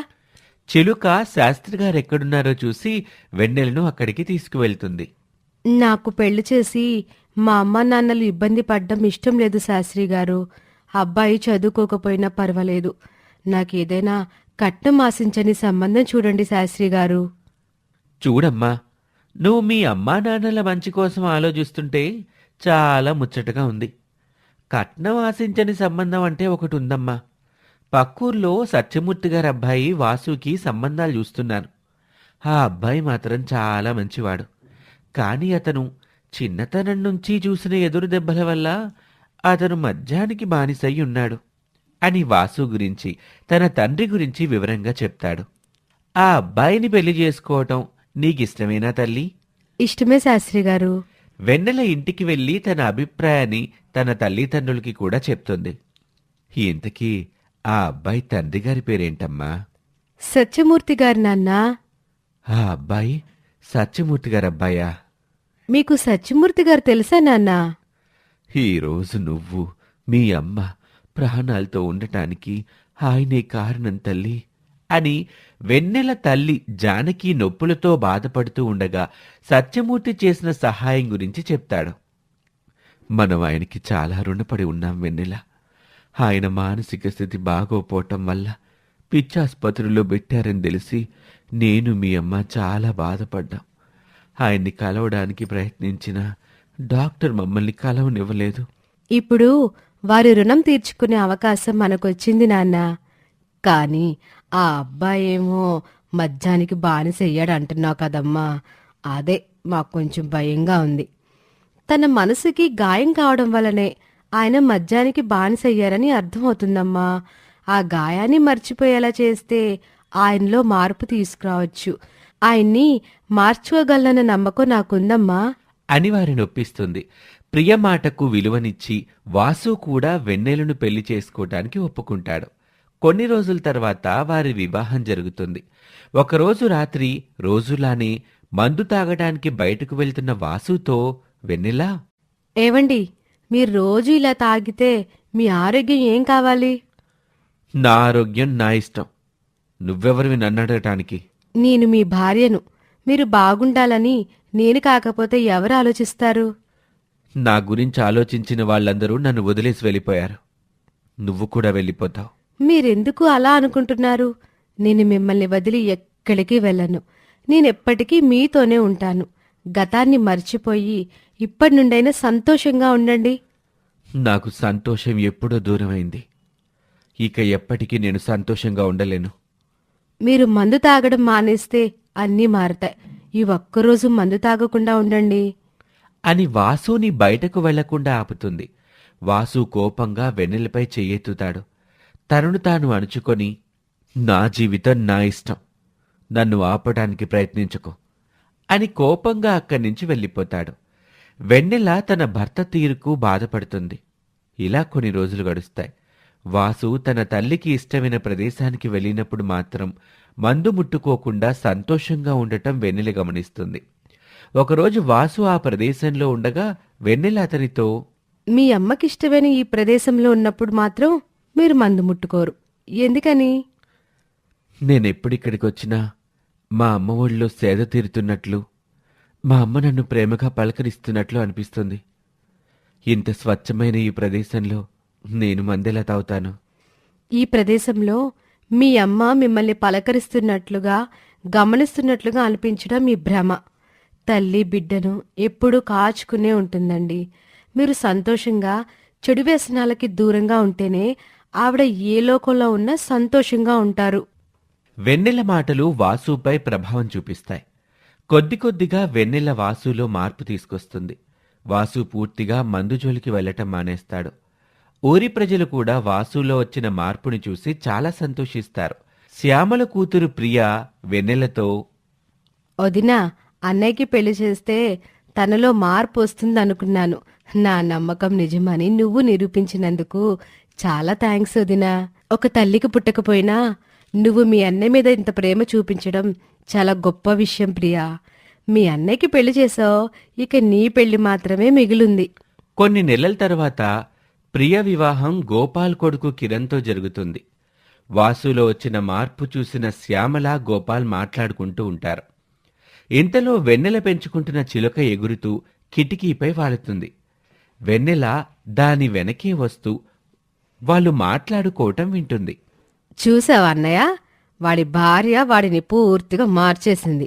చిలుక శాస్త్రి గారు ఎక్కడున్నారో చూసి వెన్నెలను అక్కడికి తీసుకువెళ్తుంది. నాకు పెళ్లి చేసి మా అమ్మ నాన్నలు ఇబ్బంది పడ్డం ఇష్టం లేదు శాస్త్రి గారు. అబ్బాయి చదువుకోకపోయినా పర్వాలేదు. నాకేదైనా కట్నం ఆశించని సంబంధం చూడండి శాస్త్రి గారు. చూడమ్మా, నువ్వు మీ అమ్మా నాన్నల మంచి కోసం ఆలోచిస్తుంటే చాలా ముచ్చటగా ఉంది. కట్నం ఆశించని సంబంధం అంటే ఒకటి ఉందమ్మా. పక్కూర్లో సత్యమూర్తి గారి అబ్బాయి వాసుకి సంబంధాలు చూస్తున్నాను. ఆ అబ్బాయి మాత్రం చాలా మంచివాడు. కానీ అతను చిన్నతనం నుంచి చూసిన ఎదురు దెబ్బల వల్ల అతను మద్యానికి బానిసై ఉన్నాడు అని వాసు గురించి, తన తండ్రి గురించి వివరంగా చెప్తాడు. ఆ అబ్బాయిని పెళ్లి చేసుకోవటం నీకిష్టమేనా తల్లి? ఇష్టమే శాస్త్రి గారు. వెన్నెల ఇంటికి వెళ్ళి తన అభిప్రాయాన్ని తన తల్లిదండ్రులకి కూడా చెప్తుంది. ఇంతకీ ఆ అబ్బాయి తండ్రి గారి పేరేంటమ్మా? సత్యమూర్తి గారు నాన్న. ఆ అబ్బాయి సత్యమూర్తి గారి అబ్బాయా? మీకు సత్యమూర్తి గారు తెలుసా నాన్న? ఈరోజు నువ్వు మీ అమ్మ ప్రాణాలతో ఉండటానికి ఆయనే కారణం తల్లి అని వెన్నెల తల్లి జానకి నొప్పులతో బాధపడుతూ ఉండగా సత్యమూర్తి చేసిన సహాయం గురించి చెప్తాడు. మనం ఆయనకి చాలా రుణపడి ఉన్నాం వెన్నెల. ఆయన మానసిక స్థితి బాగోపోవటం వల్ల పిచ్చాసుపత్రిలో పెట్టారని తెలిసి నేను మీ అమ్మ చాలా బాధపడ్డాం. ఆయన్ని కలవడానికి ప్రయత్నించినా డాక్టర్ మమ్మల్ని కలవనివ్వలేదు. ఇప్పుడు వారి రుణం తీర్చుకునే అవకాశం మనకొచ్చింది నాన్న. కానీ ఆ అబ్బాయేమో మద్యానికి బానిసయ్యాడు అంటున్నావు కదమ్మా, అదే మాకు కొంచెం భయంగా ఉంది. తన మనసుకి గాయం కావడం వల్లనే ఆయన మద్యానికి బానిసయ్యారని అర్థమవుతుందమ్మా. ఆ గాయాన్ని మర్చిపోయేలా చేస్తే ఆయనలో మార్పు తీసుకురావచ్చు. ఆయన్ని మార్చుకోగలనన్న నమ్మకం నాకుందమ్మా. అని వారిని ఒప్పిస్తుంది. ప్రియ మాటకు విలువనిచ్చి వాసు కూడా వెన్నెలను పెళ్లి చేసుకోవటానికి ఒప్పుకుంటాడు. కొన్ని రోజుల తర్వాత వారి వివాహం జరుగుతుంది. ఒకరోజు రాత్రి రోజులానే మందు తాగడానికి బయటకు వెళ్తున్న వాసుతో వెన్నెలా, ఏవండి, మీరు రోజు ఇలా తాగితే మీ ఆరోగ్యం ఏం కావాలి? నా ఆరోగ్యం నా ఇష్టం, నువ్వెవరివి నన్నడటానికి? నేను మీ భార్యను. మీరు బాగుండాలని నేను కాకపోతే ఎవరు ఆలోచిస్తారు? నా గురించి ఆలోచించిన వాళ్ళందరూ నన్ను వదిలేసి వెళ్ళిపోయారు. నువ్వు కూడా వెళ్ళిపోతావు. మీరెందుకు అలా అనుకుంటున్నారు? నేను మిమ్మల్ని వదిలి ఎక్కడికి వెళ్ళను. నేనెప్పటికీ మీతోనే ఉంటాను. గతాన్ని మర్చిపోయి ఇప్పటి నుండైనా సంతోషంగా ఉండండి. నాకు సంతోషం ఎప్పుడో దూరమైంది. ఇక ఎప్పటికీ నేను సంతోషంగా ఉండలేను. మీరు మందు తాగడం మానేస్తే అన్నీ మారతాయి. ఈ ఒక్కరోజు మందు తాగకుండా ఉండండి అని వాసుని బయటకు వెళ్లకుండా ఆపుతుంది. వాసు కోపంగా వెన్నెలపై చెయ్యెత్తుతాడు. తనను తాను అణుచుకొని, నా జీవితం నా ఇష్టం, నన్ను ఆపడానికి ప్రయత్నించుకో అని కోపంగా అక్కడి నుంచి వెళ్ళిపోతాడు. వెన్నెల తన భర్త తీరుకు బాధపడుతుంది. ఇలా కొన్ని రోజులు గడుస్తాయి. వాసు తన తల్లికి ఇష్టమైన ప్రదేశానికి వెళ్ళినప్పుడు మాత్రం మందు ముట్టుకోకుండా సంతోషంగా ఉండటం వెన్నెల గమనిస్తుంది. ఒకరోజు వాసు ఆ ప్రదేశంలో ఉండగా వెన్నెల అతనితో, మీ అమ్మకిష్టమైన ఈ ప్రదేశంలో ఉన్నప్పుడు మాత్రం మీరు మందు ముట్టుకోరు, ఎందుకని? నేనెప్పుడిక్కడికి వచ్చినా మా అమ్మ ఒళ్ళో సేద తీరుతున్నట్లు, మా అమ్మ నన్ను ప్రేమగా పలకరిస్తున్నట్లు అనిపిస్తుంది. ఇంత స్వచ్ఛమైన ఈ ప్రదేశంలో నేను మందెలా తాగుతాను? ఈ ప్రదేశంలో మీ అమ్మ మిమ్మల్ని పలకరిస్తున్నట్లుగా గమనిస్తున్నట్లుగా అనిపించడం మీ భ్రమ. తల్లి బిడ్డను ఎప్పుడూ కాచుకునే ఉంటుందండి. మీరు సంతోషంగా చెడు వ్యసనాలకి దూరంగా ఉంటేనే ఆవిడ ఏ లోకంలో ఉన్నా సంతోషంగా ఉంటారు. వెన్నెల మాటలు వాసుపై ప్రభావం చూపిస్తాయి. కొద్ది కొద్దిగా వెన్నెల వాసులో మార్పు తీసుకొస్తుంది. వాసు పూర్తిగా మందు జోలికి వెళ్లటం మానేస్తాడు. ఊరి ప్రజలు కూడా వాసులో వచ్చిన మార్పుని చూసి చాలా సంతోషిస్తారు. శ్యామల కూతురు ప్రియ వెన్నెలతో, వదినా, అన్నయ్యకి పెళ్లి చేస్తే తనలో మార్పు వస్తుందనుకున్నాను. నా నమ్మకం నిజమని నువ్వు నిరూపించినందుకు చాలా థ్యాంక్స్ వదినా. ఒక తల్లికి పుట్టకపోయినా నువ్వు మీ అన్నయ్య మీద ఇంత ప్రేమ చూపించడం చాలా గొప్ప విషయం ప్రియా. మీ అన్నయ్యకి పెళ్లి చేసావు, ఇక నీ పెళ్లి మాత్రమే మిగిలింది. కొన్ని నెలల తర్వాత ప్రియ వివాహం గోపాల్ కొడుకు కిరణ్తో జరుగుతుంది. వాసులో వచ్చిన మార్పు చూసిన శ్యామల, గోపాల్ మాట్లాడుకుంటూ ఉంటారు. ఇంతలో వెన్నెల పెంచుకుంటున్న చిలుక ఎగురుతూ కిటికీపై వాలుతుంది. వెన్నెల దాని వెనకే వస్తూ వాళ్ళు మాట్లాడుకోవటం వింటుంది. చూసావా అన్నయ్య, వాడి భార్య వాడిని పూర్తిగా మార్చేసింది.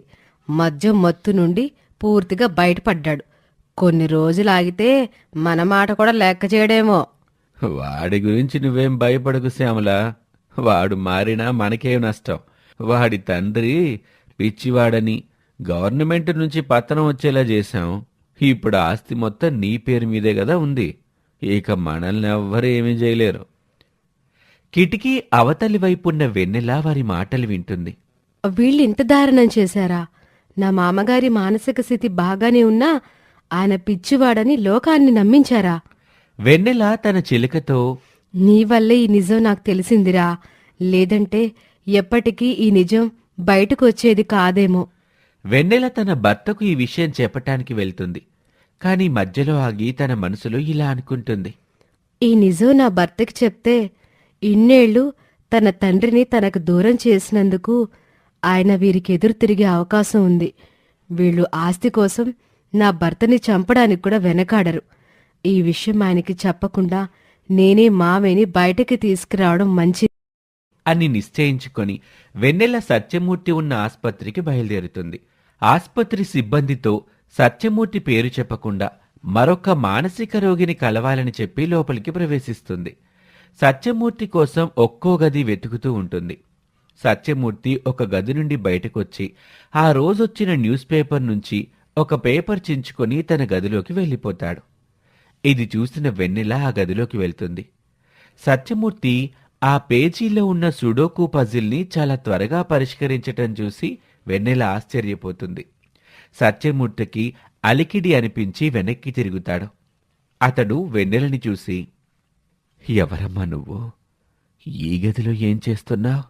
మద్యం మత్తు నుండి పూర్తిగా బయటపడ్డాడు. కొన్ని రోజులు ఆగితే మన మాట కూడా లెక్క చేయడేమో. వాడి గురించి నువ్వేం భయపడకు శ్యామల, వాడు మారినా మనకేం నష్టం. వాడి తండ్రి పిచ్చివాడని గవర్నమెంట్ నుంచి పత్రం వచ్చేలా చేశాం. ఇప్పుడు ఆస్తి మొత్తం నీ పేరు మీదే కదా ఉంది. ఇక మనల్ని ఎవ్వరూ ఏమీ చేయలేరు. కిటికీ అవతలి వైపున్న వెన్నెల వారి మాటలు వింటుంది. వీళ్ళు ఇంత దారుణం చేశారా? నా మామగారి మానసిక స్థితి బాగానే ఉన్నా ఆయన పిచ్చివాడని లోకాన్ని నమ్మించారా? వెన్నెల తన చిలుకతో, నీ వల్లే ఈ నిజం నాకు తెలిసిందిరా. లేదంటే ఎప్పటికీ ఈ నిజం బయటకు వచ్చేది కాదేమో. వెన్నెల తన భర్తకు ఈ విషయం చెప్పటానికి వెళ్తుంది. కాని మధ్యలో ఆగి తన మనసులో ఇలా అనుకుంటుంది. ఈ నిజం నా భర్తకి చెప్తే ఇన్నేళ్లు తన తండ్రిని తనకు దూరం చేసినందుకు ఆయన వీరికి ఎదురు తిరిగే అవకాశం ఉంది. వీళ్ళు ఆస్తి కోసం నా భర్తని చంపడానికి కూడా వెనకాడరు. ఈ విషయం ఆయనకి చెప్పకుండా నేనే మావేని బయటకి తీసుకురావడం మంచిది అని నిశ్చయించుకొని వెన్నెల సత్యమూర్తి ఉన్న ఆస్పత్రికి బయలుదేరుతుంది. ఆస్పత్రి సిబ్బందితో సత్యమూర్తి పేరు చెప్పకుండా మరొక మానసిక రోగిని కలవాలని చెప్పి లోపలికి ప్రవేశిస్తుంది. సత్యమూర్తి కోసం ఒక్కో గది వెతుకుతూ ఉంటుంది. సత్యమూర్తి ఒక గది నుండి బయటకొచ్చి ఆ రోజొచ్చిన న్యూస్ పేపర్ నుంచి ఒక పేపర్ చించుకొని తన గదిలోకి వెళ్ళిపోతాడు. ఇది చూసిన వెన్నెల ఆ గదిలోకి వెళ్తుంది. సత్యమూర్తి ఆ పేజీలో ఉన్న సుడోకు పజిల్ని చాలా త్వరగా పరిష్కరించటం చూసి వెన్నెల ఆశ్చర్యపోతుంది. సత్యమూర్తికి అలికిడి అనిపించి వెనక్కి తిరుగుతాడు. అతడు వెన్నెలని చూసి, ఎవరమ్మా నువ్వు? ఈ గదిలో ఏం చేస్తున్నావు?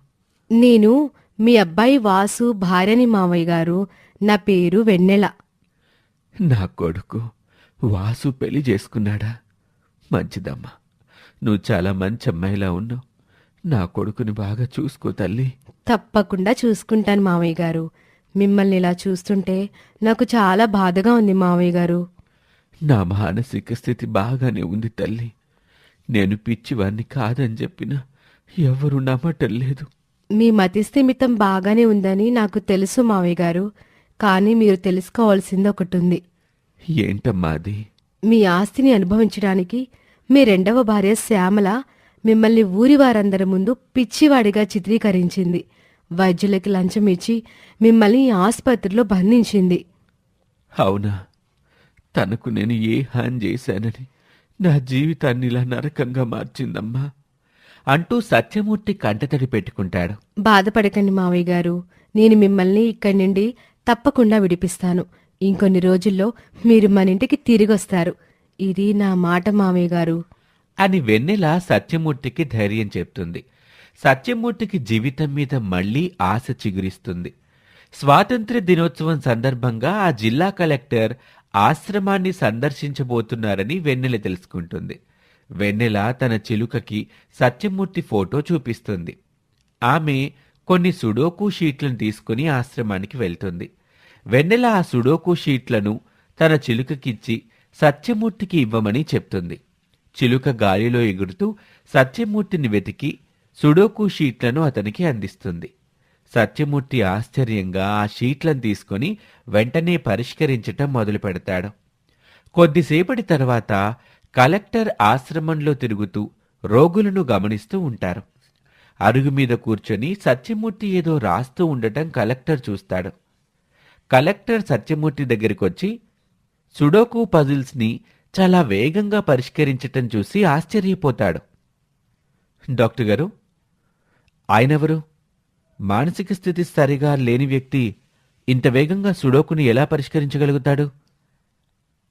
నేను మీ అబ్బాయి వాసు భార్యని మావయ్య గారు. నా పేరు వెన్నెల. నా కొడుకు వాసు పెళ్లి చేసుకున్నాడా? మంచిదమ్మా, నువ్వు చాలా మంచి అమ్మాయిలా ఉన్నావు. నా కొడుకుని బాగా చూసుకో తల్లి. తప్పకుండా చూసుకుంటాను మావయ్య గారు. మిమ్మల్ని ఇలా చూస్తుంటే నాకు చాలా బాధగా ఉంది మావయ్య గారు. నా మానసిక స్థితి బాగానే ఉంది తల్లి. నేను పిచ్చివాణ్ణి కాదని చెప్పినా ఎవరు నమ్మటం లేదు. మీ మతిస్థిమితం బాగానే ఉందని నాకు తెలుసు మావయ్య గారు. కానీ మీరు తెలుసుకోవాల్సింది ఒకటి ఉంది. ఏంటమ్మా అది? మీ ఆస్తిని అనుభవించడానికి మీ రెండవ భార్య శ్యామల మిమ్మల్ని ఊరి వారందరి ముందు పిచ్చివాడిగా చిత్రీకరించింది. వైద్యులకి లంచం ఇచ్చి మిమ్మల్ని ఆసుపత్రిలో బంధించింది. అవునా? తనకు నేను ఏ హాని చేశానని నా జీవితాన్ని ఇలా నరకంగా మార్చిందమ్మా అంటూ సత్యమూర్తి కంటతడి పెట్టుకుంటాడు. బాధపడకండి మావయ్య గారు. నేను మిమ్మల్ని ఇక్కడి నుండి తప్పకుండా విడిపిస్తాను. ఇంకొన్ని రోజుల్లో మీరు మన ఇంటికి తిరిగొస్తారు. ఇది నా మాట మావయ్య గారు అని వెన్నెల సత్యమూర్తికి ధైర్యం చెప్తుంది. సత్యమూర్తికి జీవితం మీద మళ్లీ ఆశ చిగురిస్తుంది. స్వాతంత్ర్య దినోత్సవం సందర్భంగా ఆ జిల్లా కలెక్టర్ ఆశ్రమాన్ని సందర్శించబోతున్నారని వెన్నెల తెలుసుకుంటుంది. వెన్నెల తన చిలుకకి సత్యమూర్తి ఫోటో చూపిస్తుంది. ఆమె కొన్ని సుడోకు షీట్లను తీసుకుని ఆశ్రమానికి వెళ్తుంది. వెన్నెల ఆ సుడోకు షీట్లను తన చిలుకకిచ్చి సత్యమూర్తికి ఇవ్వమని చెప్తుంది. చిలుక గాలిలో ఎగురుతూ సత్యమూర్తిని వెతికి సుడోకు షీట్లను అతనికి అందిస్తుంది. సత్యమూర్తి ఆశ్చర్యంగా ఆ షీట్లను తీసుకుని వెంటనే పరిష్కరించటం మొదలు పెడతాడు. కొద్దిసేపటి తర్వాత కలెక్టర్ ఆశ్రమంలో తిరుగుతూ రోగులను గమనిస్తూ ఉంటారు. అరుగు మీద కూర్చొని సత్యమూర్తి ఏదో రాస్తూ ఉండటం కలెక్టర్ చూస్తాడు. కలెక్టర్ సత్యమూర్తి దగ్గరికొచ్చి సుడోకు పజిల్స్ని చాలా వేగంగా పరిష్కరించటం చూసి ఆశ్చర్యపోతాడు. డాక్టర్ గారు, ఆయనెవరు? మానసిక స్థితి సరిగా లేని వ్యక్తి ఇంత వేగంగా సుడోకుని ఎలా పరిష్కరించగలుగుతాడు?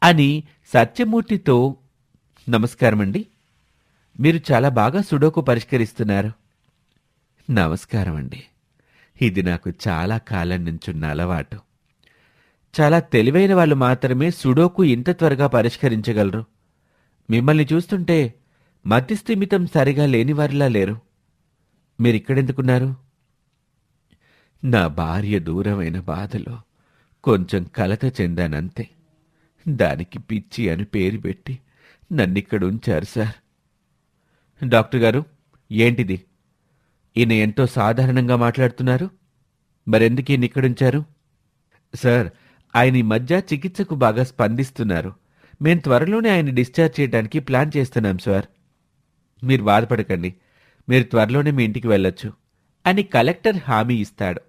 అని సత్యమూర్తితో, నమస్కారమండి, మీరు చాలా బాగా సుడోకు పరిష్కరిస్తున్నారు. నమస్కారం అండి. ఇది నాకు చాలా కాలం నుంచున్న అలవాటు. చాలా తెలివైన వాళ్ళు మాత్రమే సుడోకు ఇంత త్వరగా పరిష్కరించగలరు. మిమ్మల్ని చూస్తుంటే మతిస్థిమితం సరిగా లేనివారిలా లేరు. మీరిక్కడెందుకున్నారు? నా భార్య దూరమైన బాధలో కొంచెం కలత చెందానంతే. దానికి పిచ్చి అని పేరు పెట్టి నన్నిక్కడ ఉంచారు సార్. డాక్టర్ గారు, ఏంటిది? ఈయన ఎంతో సాధారణంగా మాట్లాడుతున్నారు. మరెందుకు ఈయన ఇక్కడుంచారు? సార్, ఆయన ఈ మధ్య చికిత్సకు బాగా స్పందిస్తున్నారు. మేం త్వరలోనే ఆయన డిశ్చార్జ్ చేయడానికి ప్లాన్ చేస్తున్నాం సార్. మీరు బాధపడకండి, మీరు త్వరలోనే మీ ఇంటికి వెళ్ళొచ్చు అని కలెక్టర్ హామీ ఇస్తాడు.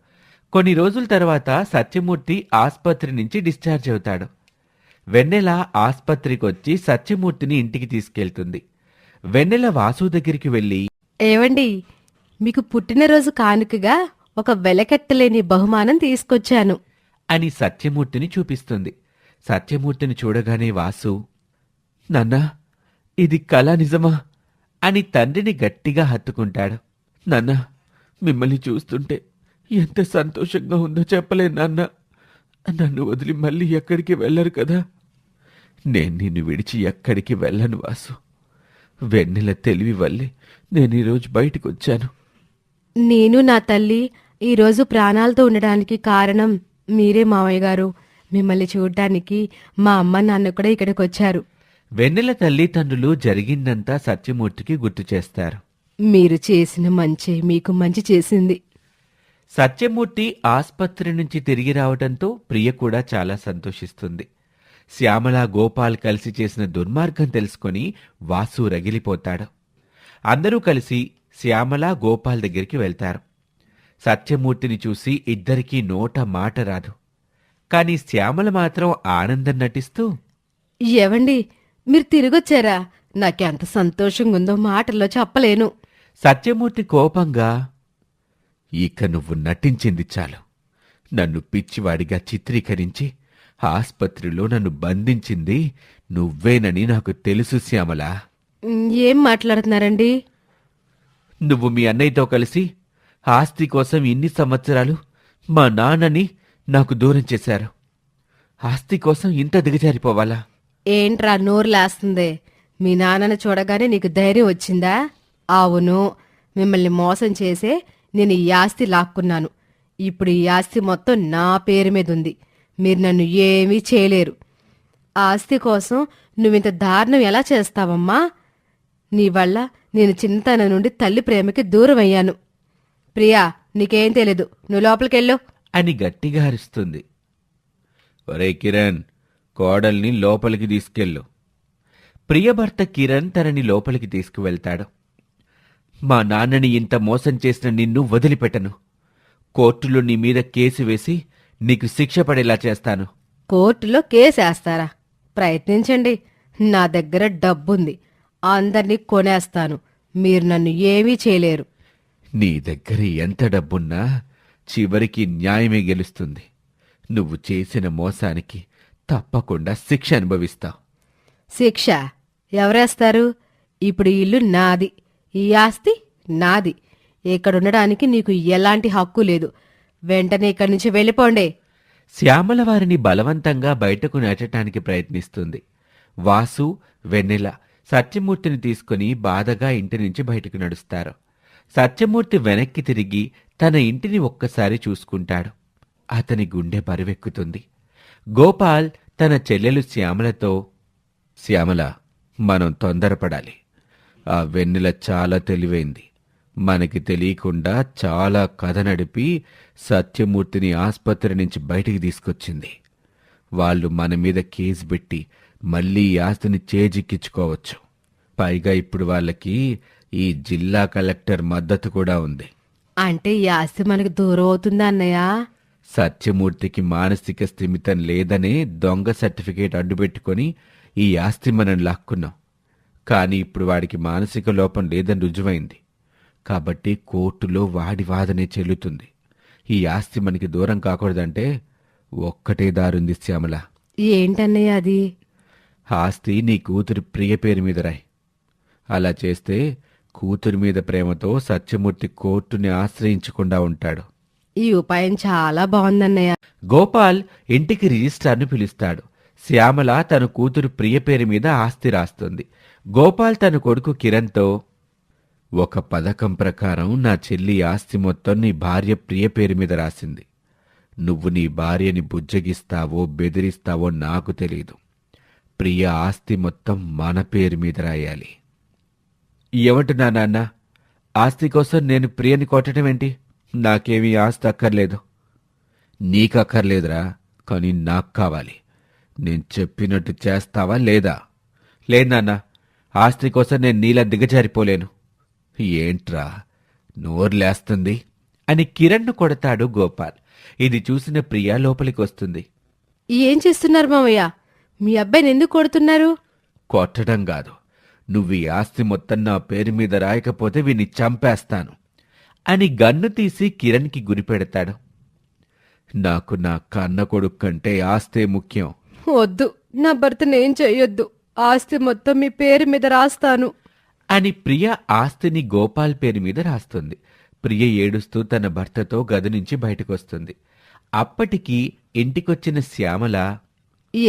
కొన్ని రోజుల తర్వాత సత్యమూర్తి ఆస్పత్రి నుంచి డిశ్చార్జ్ అవుతాడు. వెన్నెల ఆస్పత్రికి వచ్చి సత్యమూర్తిని ఇంటికి తీసుకెళ్తుంది. వెన్నెల వాసు దగ్గరికి వెళ్ళి, ఏవండి, మీకు పుట్టినరోజు కానుకగా ఒక వెలకెట్టలేని బహుమానం తీసుకొచ్చాను అని సత్యమూర్తిని చూపిస్తుంది. సత్యమూర్తిని చూడగానే వాసు, నాన్నా, ఇది కళ నిజమా అని తండ్రిని గట్టిగా హత్తుకుంటాడు. నాన్నా, మిమ్మల్ని చూస్తుంటే ఎంత సంతోషంగా ఉందో చెప్పలేను నాన్న. నన్ను వదిలి మళ్ళీ ఎక్కడికి వెళ్ళరు కదా? నేను నిన్ను విడిచి ఎక్కడికి వెళ్ళను వాసు. వెన్నెల తెలివి వల్లే నేను ఈరోజు బయటకు వచ్చాను. నేను నా తల్లి ఈరోజు ప్రాణాలతో ఉండడానికి కారణం మీరే మావయ్య గారు. మిమ్మల్ని చూడ్డానికి మా అమ్మ నాన్న కూడా ఇక్కడికి వచ్చారు. వెన్నెల తల్లిదండ్రులు జరిగిందంతా సత్యమూర్తికి గుర్తు చేస్తారు. మీరు చేసిన మంచి మీకు మంచి చేసింది. సత్యమూర్తి ఆస్పత్రి నుంచి తిరిగి రావడంతో ప్రియ కూడా చాలా సంతోషిస్తుంది. శ్యామల, గోపాల్ కలిసి చేసిన దుర్మార్గం తెలుసుకొని వాసు రగిలిపోతాడు. అందరూ కలిసి శ్యామల, గోపాల్ దగ్గరికి వెళ్తారు. సత్యమూర్తిని చూసి ఇద్దరికీ నోట మాట రాదు. కాని శ్యామల మాత్రం ఆనందం నటిస్తూ, ఏవండి, మీరు తిరిగొచ్చారా? నాకెంత సంతోషంగా ఉందో మాటల్లో చెప్పలేను. సత్యమూర్తి కోపంగా, ఇక నువ్వు నటించింది చాలు. నన్ను పిచ్చివాడిగా చిత్రీకరించి ఆస్పత్రిలో నన్ను బంధించింది నువ్వేనని నాకు తెలుసు శ్యామల. ఏం మాట్లాడుతున్నారండి? నువ్వు మీ అన్నయ్యతో కలిసి ఆస్తి కోసం ఇన్ని సంవత్సరాలు మా నాన్నని నాకు దూరం చేశారు. ఆస్తి కోసం ఇంత దిగజారిపోవాలా? ఏంట్రా నోరు లేస్తుంది? మీ నాన్నని చూడగానే నీకు ధైర్యం వచ్చిందా? అవును, మిమ్మల్ని మోసం చేసే నేను ఈ ఆస్తి లాక్కున్నాను. ఇప్పుడు ఈ ఆస్తి మొత్తం నా పేరు మీద ఉంది. మీరు నన్ను ఏమీ చేయలేరు. ఆస్తి కోసం నువ్వింత దారుణం ఎలా చేస్తావమ్మా? నీ వల్ల నేను చిన్నతనం నుండి తల్లి ప్రేమకి దూరం అయ్యాను. ప్రియా, నీకేం తెలీదు, నువ్వు లోపలికెళ్ళు అని గట్టిగా అరుస్తుంది. ఒరే కిరణ్, కోడల్ని లోపలికి తీసుకెళ్ళు. ప్రియభర్త కిరణ్ తనని లోపలికి తీసుకువెళ్తాడు. మా నాన్నని ఇంత మోసం చేసిన నిన్ను వదిలిపెట్టను. కోర్టులో నీ మీద కేసు వేసి నీకు శిక్ష పడేలా చేస్తాను. కోర్టులో కేసేస్తారా? ప్రయత్నించండి. నా దగ్గర డబ్బుంది, అందర్నీ కొనేస్తాను. మీరు నన్ను ఏమీ చేయలేరు. నీ దగ్గర ఎంత డబ్బున్నా చివరికి న్యాయమే గెలుస్తుంది. నువ్వు చేసిన మోసానికి తప్పకుండా శిక్ష అనుభవిస్తావు. శిక్ష ఎవరేస్తారు? ఇప్పుడు ఈ ఇల్లు నాది, ఈ ఆస్తి నాది. ఇక్కడుండడానికి నీకు ఎలాంటి హక్కు లేదు. వెంటనే ఇక్కడి నుంచి వెళ్ళిపోండి. శ్యామల వారిని బలవంతంగా బయటకు నెట్టడానికి ప్రయత్నిస్తుంది. వాసు, వెన్నెల సత్యమూర్తిని తీసుకుని బాధగా ఇంటి నుంచి బయటకు నడుస్తారు. సత్యమూర్తి వెనక్కి తిరిగి తన ఇంటిని ఒక్కసారి చూసుకుంటాడు. అతని గుండె బరువెక్కుతుంది. గోపాల్ తన చెల్లెలు శ్యామలతో, శ్యామల, మనం తొందరపడాలి. ఆ వెన్నెల చాలా తెలివైంది. మనకి తెలియకుండా చాలా కథ నడిపి సత్యమూర్తిని ఆస్పత్రి నుంచి బయటికి తీసుకొచ్చింది. వాళ్ళు మన మీద కేసు పెట్టి మళ్ళీ ఈ ఆస్తిని చేజిక్కించుకోవచ్చు. పైగా ఇప్పుడు వాళ్ళకి ఈ జిల్లా కలెక్టర్ మద్దతు కూడా ఉంది. అంటే ఈ ఆస్తి మనకు దూరం అవుతుందా అన్నయ్య? సత్యమూర్తికి మానసిక స్థిమితం లేదనే దొంగ సర్టిఫికేట్ అడ్డుపెట్టుకొని ఈ ఆస్తి మనం లాక్కున్నాం. కానీ ఇప్పుడు వాడికి మానసిక లోపం లేదని రుజువైంది. కాబట్టి కోర్టులో వాడి వాదనే చెల్లుతుంది. ఈ ఆస్తి మనకి దూరం కాకూడదంటే ఒక్కటే దారుంది శ్యామల. ఏంటన్నయ్య అది? ఆస్తి నీ కూతురి ప్రియ పేరు మీద రాయి. అలా చేస్తే కూతురి మీద ప్రేమతో సత్యమూర్తి కోర్టుని ఆశ్రయించకుండా ఉంటాడు. ఈ ఉపాయం చాలా బాగుందన్నయ్య. గోపాల్ ఇంటికి రిజిస్ట్రార్ను పిలుస్తాడు. శ్యామల తన కూతురు ప్రియ పేరు మీద ఆస్తి రాస్తుంది. గోపాల్ తన కొడుకు కిరణ్తో, ఒక పథకం ప్రకారం నా చెల్లి ఆస్తి మొత్తం నీ భార్య ప్రియ పేరు మీద రాసింది. నువ్వు నీ భార్యని బుజ్జగిస్తావో బెదిరిస్తావో నాకు తెలీదు. ప్రియ ఆస్తి మొత్తం మన పేరు మీద రాయాలి. ఏమంటున్నా నాన్న? ఆస్తి కోసం నేను ప్రియని కొట్టడం ఏంటి? నాకేమీ ఆస్తి అక్కర్లేదు. నీకక్కర్లేదురా, కానీ నాకు కావాలి. నేను చెప్పినట్టు చేస్తావా లేదా? లేదు నాన్న, ఆస్తి కోసం నేను నీలా దిగజారిపోలేను. ఏంట్రా నోర్లేస్తుంది అని కిరణ్ను కొడతాడు గోపాల్. ఇది చూసిన ప్రియ లోపలికి వస్తుంది. ఏం చేస్తున్నారు మావయ్య? మీ అబ్బాయిని ఎందుకు కొడుతున్నారు? కొట్టడం కాదు, నువ్వు ఈ ఆస్తి మొత్తం నా పేరు మీద రాయకపోతే వీణ్ణి చంపేస్తాను అని గన్ను తీసి కిరణ్కి గురిపెడతాడు. నాకు నా కన్న కొడుకు కంటే ఆస్తే ముఖ్యం. వద్దు, నా భర్తనేం చెయ్యొద్దు. ఆస్తి మొత్తం మీ పేరు మీద రాస్తాను అని ప్రియ ఆస్తిని గోపాల్ పేరు మీద రాస్తుంది. ప్రియ ఏడుస్తూ తన భర్తతో గది నుంచి బయటకొస్తుంది. అప్పటికి ఇంటికొచ్చిన శ్యామల,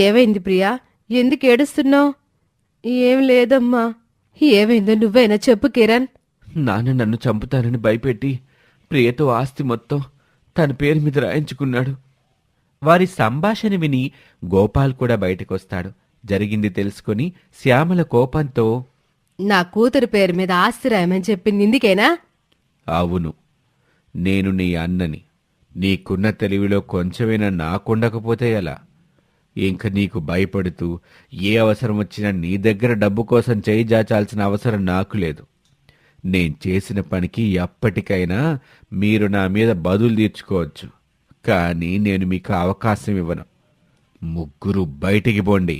ఏమైంది ప్రియా? ఎందుకు ఏడుస్తున్నావు? ఏం లేదమ్మా. ఏమైందో నువ్వైనా చెప్పు కిరణ్. నాన్న నన్ను చంపుతానని భయపెట్టి ప్రియతో ఆస్తి మొత్తం తన పేరు మీద రాయించుకున్నాడు. వారి సంభాషణ విని గోపాల్ కూడా బయటకొస్తాడు. జరిగింది తెలుసుకుని శ్యామల కోపంతో, నా కూతురు పేరు మీద ఆస్తి రాయమని చెప్పింది ఇందుకేనా? అవును, నేను నీ అన్నని. నీకున్న తెలివిలో కొంచెమైనా నాకుండకపోతే ఎలా? ఇంక నీకు భయపడుతూ ఏ అవసరం వచ్చినా నీ దగ్గర డబ్బు కోసం చేయి జాచాల్సిన అవసరం నాకు లేదు. నేను చేసిన పనికి ఎప్పటికైనా మీరు నా మీద బదులు తీర్చుకోవచ్చు, కానీ నేను మీకు అవకాశం ఇవ్వను. ముగ్గురు బయటికి పోండి.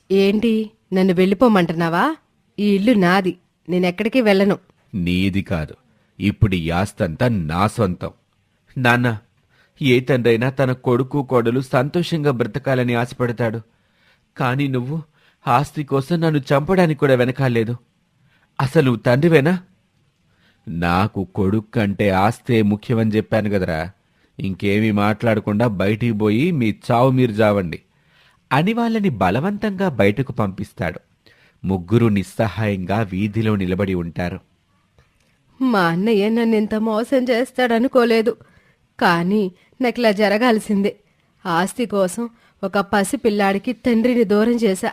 ఏంటి, నన్ను వెళ్ళిపోమంటున్నావా? ఈ ఇల్లు నాది, నేనెక్కడికి వెళ్ళను. నీది కాదు, ఇప్పుడు ఈ ఆస్తంతా నా సొంతం. నాన్న, ఏ తండ్రైనా తన కొడుకు కోడలు సంతోషంగా బ్రతకాలని ఆశపడతాడు. కానీ నువ్వు ఆస్తి కోసం నన్ను చంపడానికి కూడా వెనకాలేదు. అసలు నువ్వు తండ్రివేనా? నాకు కొడుకు కంటే ఆస్తే ముఖ్యమని చెప్పాను కదరా. ఇంకేమీ మాట్లాడకుండా బయటికి పోయి మీ చావు మీరు జావండి అని వాళ్ళని బలవంతంగా బయటకు పంపిస్తాడు. ముగ్గురు నిస్సహాయంగా వీధిలో నిలబడి ఉంటారు. మా అన్నయ్య నన్ను ఇంత మోసం చేస్తాడనుకోలేదు, కానీ నాకు ఇలా జరగాల్సిందే. ఆస్తి కోసం ఒక పసిపిల్లాడికి తండ్రిని దూరం చేశా.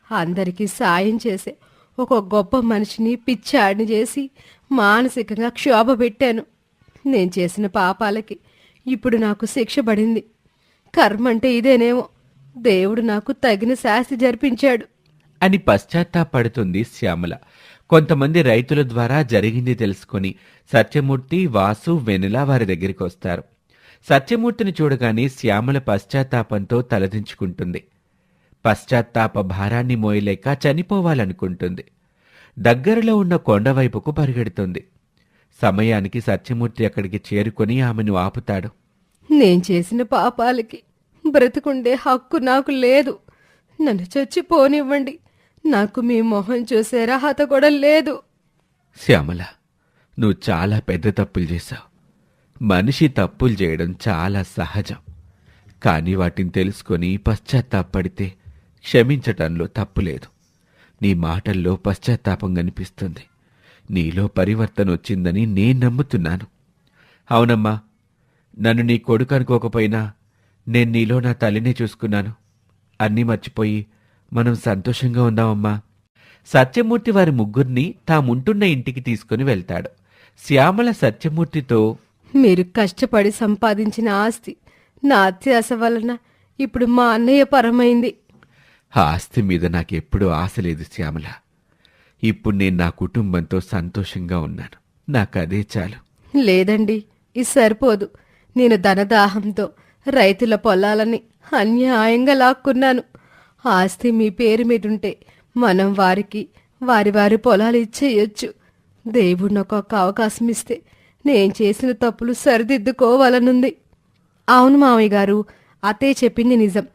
అందరికీ సాయం చేసే ఒక గొప్ప మనిషిని పిచ్చాడిని చేసి మానసికంగా క్షోభ పెట్టాను. నేను చేసిన పాపాలకి ఇప్పుడు నాకు శిక్ష పడింది. కర్మంటే ఇదేనేమో, దేవుడు నాకు తగిన శాస్తి జరిపించాడు అని పశ్చాత్తాపడుతుంది శ్యామల. కొంతమంది రైతుల ద్వారా జరిగింది తెలుసుకుని సత్యమూర్తి, వాసు, వెన్నెల వారి దగ్గరికి వస్తారు. సత్యమూర్తిని చూడగానే శ్యామల పశ్చాత్తాపంతో తలదించుకుంటుంది. పశ్చాత్తాప భారాన్ని మోయలేక చనిపోవాలనుకుంటుంది. దగ్గరలో ఉన్న కొండవైపుకు పరిగెడుతుంది. సమయానికి సత్యమూర్తి అక్కడికి చేరుకొని ఆమెను ఆపుతాడు. నేను చేసిన పాపాలకి బ్రతుకుండే హక్కు నాకు లేదు. నన్ను చచ్చిపోనివ్వండి. నాకు మీ మొహం చూసే అర్హత కూడా లేదు. శ్యామల, నువ్వు చాలా పెద్ద తప్పులు చేశావు. మనిషి తప్పులు చేయడం చాలా సహజం. కానీ వాటిని తెలుసుకొని పశ్చాత్తాపడితే క్షమించటంలో తప్పులేదు. నీ మాటల్లో పశ్చాత్తాపం కనిపిస్తుంది. నీలో పరివర్తన వచ్చిందని నేను నమ్ముతున్నాను. అవునమ్మా, నన్ను నీ కొడుకు అనుకోకపోయినా నేను నీలో నా తల్లినే చూసుకున్నాను. అన్నీ మర్చిపోయి మనం సంతోషంగా ఉందామమ్మా. సత్యమూర్తి వారి ముగ్గురిని తాముంటున్న ఇంటికి తీసుకుని వెళ్తాడు. శ్యామల సత్యమూర్తితో, మీరు కష్టపడి సంపాదించిన ఆస్తి నా అత్యాశ వలన ఇప్పుడు మా అన్నయ్య పరమైంది. ఆ ఆస్తి మీద నాకెప్పుడూ ఆశ లేదు శ్యామల. ఇప్పుడు నేను నా కుటుంబంతో సంతోషంగా ఉన్నాను. నాకదే చాలు. లేదండి, ఇది సరిపోదు. నేను ధనదాహంతో రైతుల పొలాలని అన్యాయంగా లాక్కున్నాను. ఆస్తి మీ పేరు మీదుంటే మనం వారికి వారి వారి పొలాలు ఇచ్చేయొచ్చు. దేవుడు నాకు ఒక అవకాశం ఇస్తే నేను చేసిన తప్పులు సరిదిద్దుకోవాలనుంది. అవును మామయ్య గారు, అత్తయ్య చెప్పింది నిజం.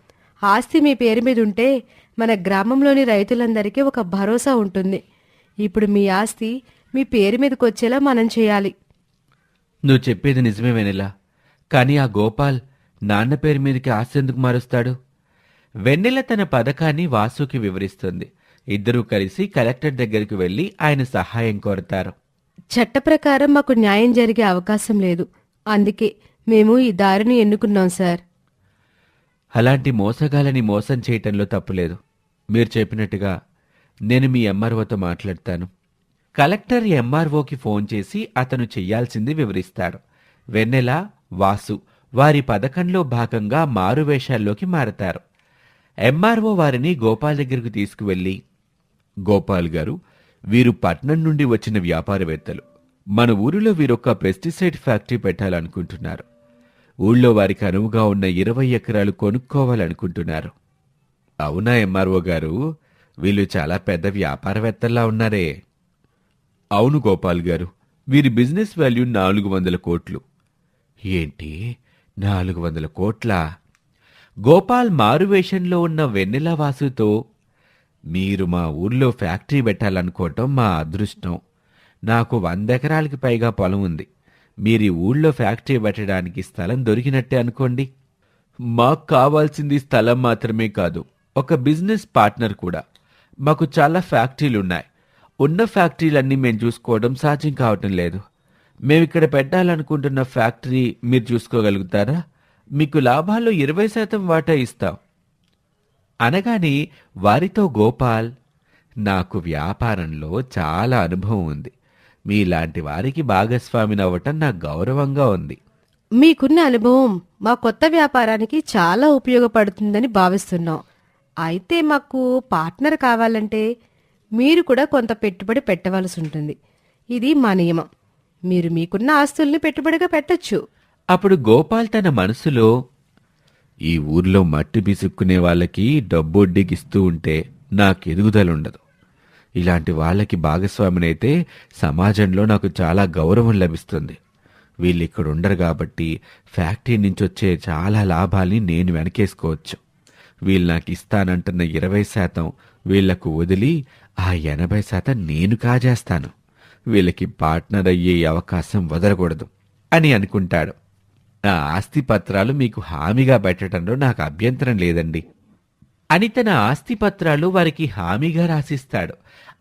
ఆస్తి మీ పేరు మీద ఉంటే మన గ్రామంలోని రైతులందరికీ ఒక భరోసా ఉంటుంది. ఇప్పుడు మీ ఆస్తి మీ పేరు మీదకి వచ్చేలా మనం చేయాలి. నువ్వు చెప్పేది నిజమే వెన్నెల. కానీ ఆ గోపాల్ నాన్న పేరు మీదకి ఆస్తి ఎందుకు మారుస్తాడు? వెన్నెల తన పథకాన్ని వాసుకి వివరిస్తుంది. ఇద్దరూ కలిసి కలెక్టర్ దగ్గరికి వెళ్లి ఆయన సహాయం కోరతారు. చట్ట ప్రకారం మాకు న్యాయం జరిగే అవకాశం లేదు. అందుకే మేము ఈ దారిని ఎన్నుకున్నాం సార్. అలాంటి మోసగాలని మోసం చేయటంలో తప్పులేదు. మీరు చెప్పినట్టుగా నేను మీ ఎంఆర్ఓతో మాట్లాడతాను. కలెక్టర్ ఎంఆర్ఓకి ఫోన్ చేసి అతను చెయ్యాల్సింది వివరిస్తాడు. వెన్నెల, వాసు వారి పథకంలో భాగంగా మారువేషాల్లోకి మారతారు. ఎంఆర్ఓ వారిని గోపాల్ దగ్గరకు తీసుకువెళ్లి, గోపాల్ గారు, వీరు పట్నం నుండి వచ్చిన వ్యాపారవేత్తలు. మన ఊరిలో వీరొక పెస్టిసైడ్ ఫ్యాక్టరీ పెట్టాలనుకుంటున్నారు. ఊళ్ళో వారికి అనువుగా ఉన్న 20 ఎకరాలు కొనుక్కోవాలనుకుంటున్నారు. అవునా ఎంఆర్ఓ గారు? వీళ్ళు చాలా పెద్ద వ్యాపారవేత్తల్లా ఉన్నారే. అవును గోపాల్ గారు, వీరి బిజినెస్ వాల్యూ 400 కోట్లు. ఏంటి, 400 కోట్లా? గోపాల్ మారువేషంలో ఉన్న వెన్నెల వాసుతో, మీరు మా ఊర్లో ఫ్యాక్టరీ పెట్టాలనుకోవటం మా అదృష్టం. నాకు 100 ఎకరాలకి పైగా పొలం ఉంది. మీరు ఈ ఊళ్ళో ఫ్యాక్టరీ పెట్టడానికి స్థలం దొరికినట్టే అనుకోండి. మాకు కావాల్సింది స్థలం మాత్రమే కాదు, ఒక బిజినెస్ పార్ట్నర్ కూడా. మాకు చాలా ఫ్యాక్టరీలున్నాయి. ఉన్న ఫ్యాక్టరీలన్నీ మేము చూసుకోవడం సాధ్యం కావటం లేదు. మేమిక్కడ పెట్టాలనుకుంటున్న ఫ్యాక్టరీ మీరు చూసుకోగలుగుతారా? మీకు లాభాల్లో 20% వాటా ఇస్తాం అనగానే వారితో గోపాల్, నాకు వ్యాపారంలో చాలా అనుభవం ఉంది. మీలాంటి వారికి భాగస్వామిని అవ్వటం నాకు గౌరవంగా ఉంది. మీకున్న అనుభవం మా కొత్త వ్యాపారానికి చాలా ఉపయోగపడుతుందని భావిస్తున్నాం. అయితే మాకు పార్ట్నర్ కావాలంటే మీరు కూడా కొంత పెట్టుబడి పెట్టవలసి ఉంటుంది. ఇది మా నియమం. మీరు మీకున్న ఆస్తుల్ని పెట్టుబడిగా పెట్టొచ్చు. అప్పుడు గోపాల్ తన మనసులో, ఈ ఊర్లో మట్టి బిసుక్కునే వాళ్ళకి డబ్బొడ్డికిస్తూ ఉంటే నాకు ఎదుగుదలుండదు. ఇలాంటి వాళ్ళకి భాగస్వామినైతే సమాజంలో నాకు చాలా గౌరవం లభిస్తుంది. వీళ్ళిక్కడుండరు కాబట్టి ఫ్యాక్టరీ నుంచి వచ్చే చాలా లాభాల్ని నేను వెనకేసుకోవచ్చు. వీళ్ళు నాకు ఇస్తానంటున్న 20% వీళ్లకు వదిలి ఆ 80% నేను కాజేస్తాను. వీళ్ళకి పార్ట్నర్ అయ్యే అవకాశం వదలకూడదు అని అనుకుంటాడు. నా ఆస్తి పత్రాలు మీకు హామీగా పెట్టడంలో నాకు అభ్యంతరం లేదండి అని తన ఆస్తి పత్రాలు వారికి హామీగా రాసిస్తాడు.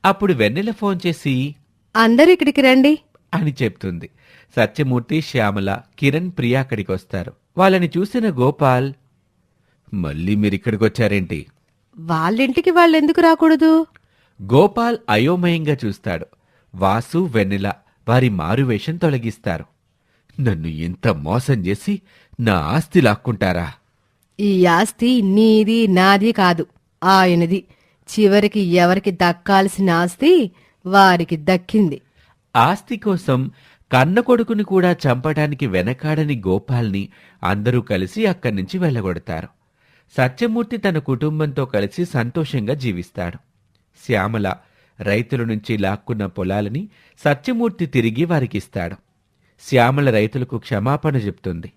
అప్పుడు వెన్నెల ఫోన్ చేసి అందరూ ఇక్కడికి రండి. అని చెప్తుంది. సత్యమూర్తి, శ్యామల, కిరణ్, ప్రియ అక్కడికి వస్తారు. వాళ్ళని చూసిన గోపాల్, మళ్ళీ మీరిక్కడికొచ్చారేంటి? వాళ్ళింటికి వాళ్ళెందుకు రాకూడదు? గోపాల్ అయోమయంగా చూస్తాడు. వాసు, వెన్నెల వారి మారువేషం తొలగిస్తారు. నన్ను ఇంత మోసం చేసి నా ఆస్తి లాక్కుంటారా? ఈ ఆస్తి నీది నాది కాదు, ఆయనది. చివరికి ఎవరికి దక్కాల్సిన ఆస్తి వారికి దక్కింది. ఆస్తి కోసం కన్న కొడుకుని కూడా చంపడానికి వెనకాడని గోపాల్ని అందరూ కలిసి అక్కడి నుంచి వెళ్ళగొడతారు. సత్యమూర్తి తన కుటుంబంతో కలిసి సంతోషంగా జీవిస్తాడు. శ్యామల రైతుల నుంచి లాక్కున్న పొలాలని సత్యమూర్తి తిరిగి వారికిస్తాడు. శ్యామల రైతులకు క్షమాపణ చెప్తుంది.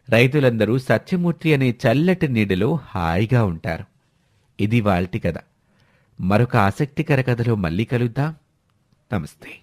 రైతులందరూ సత్యమూర్తి అనే చల్లటి నీడలో హాయిగా ఉంటారు. ఇది వాల్టి కథ. మరొక ఆసక్తికర కథలో మళ్ళీ కలుద్దాం. నమస్తే.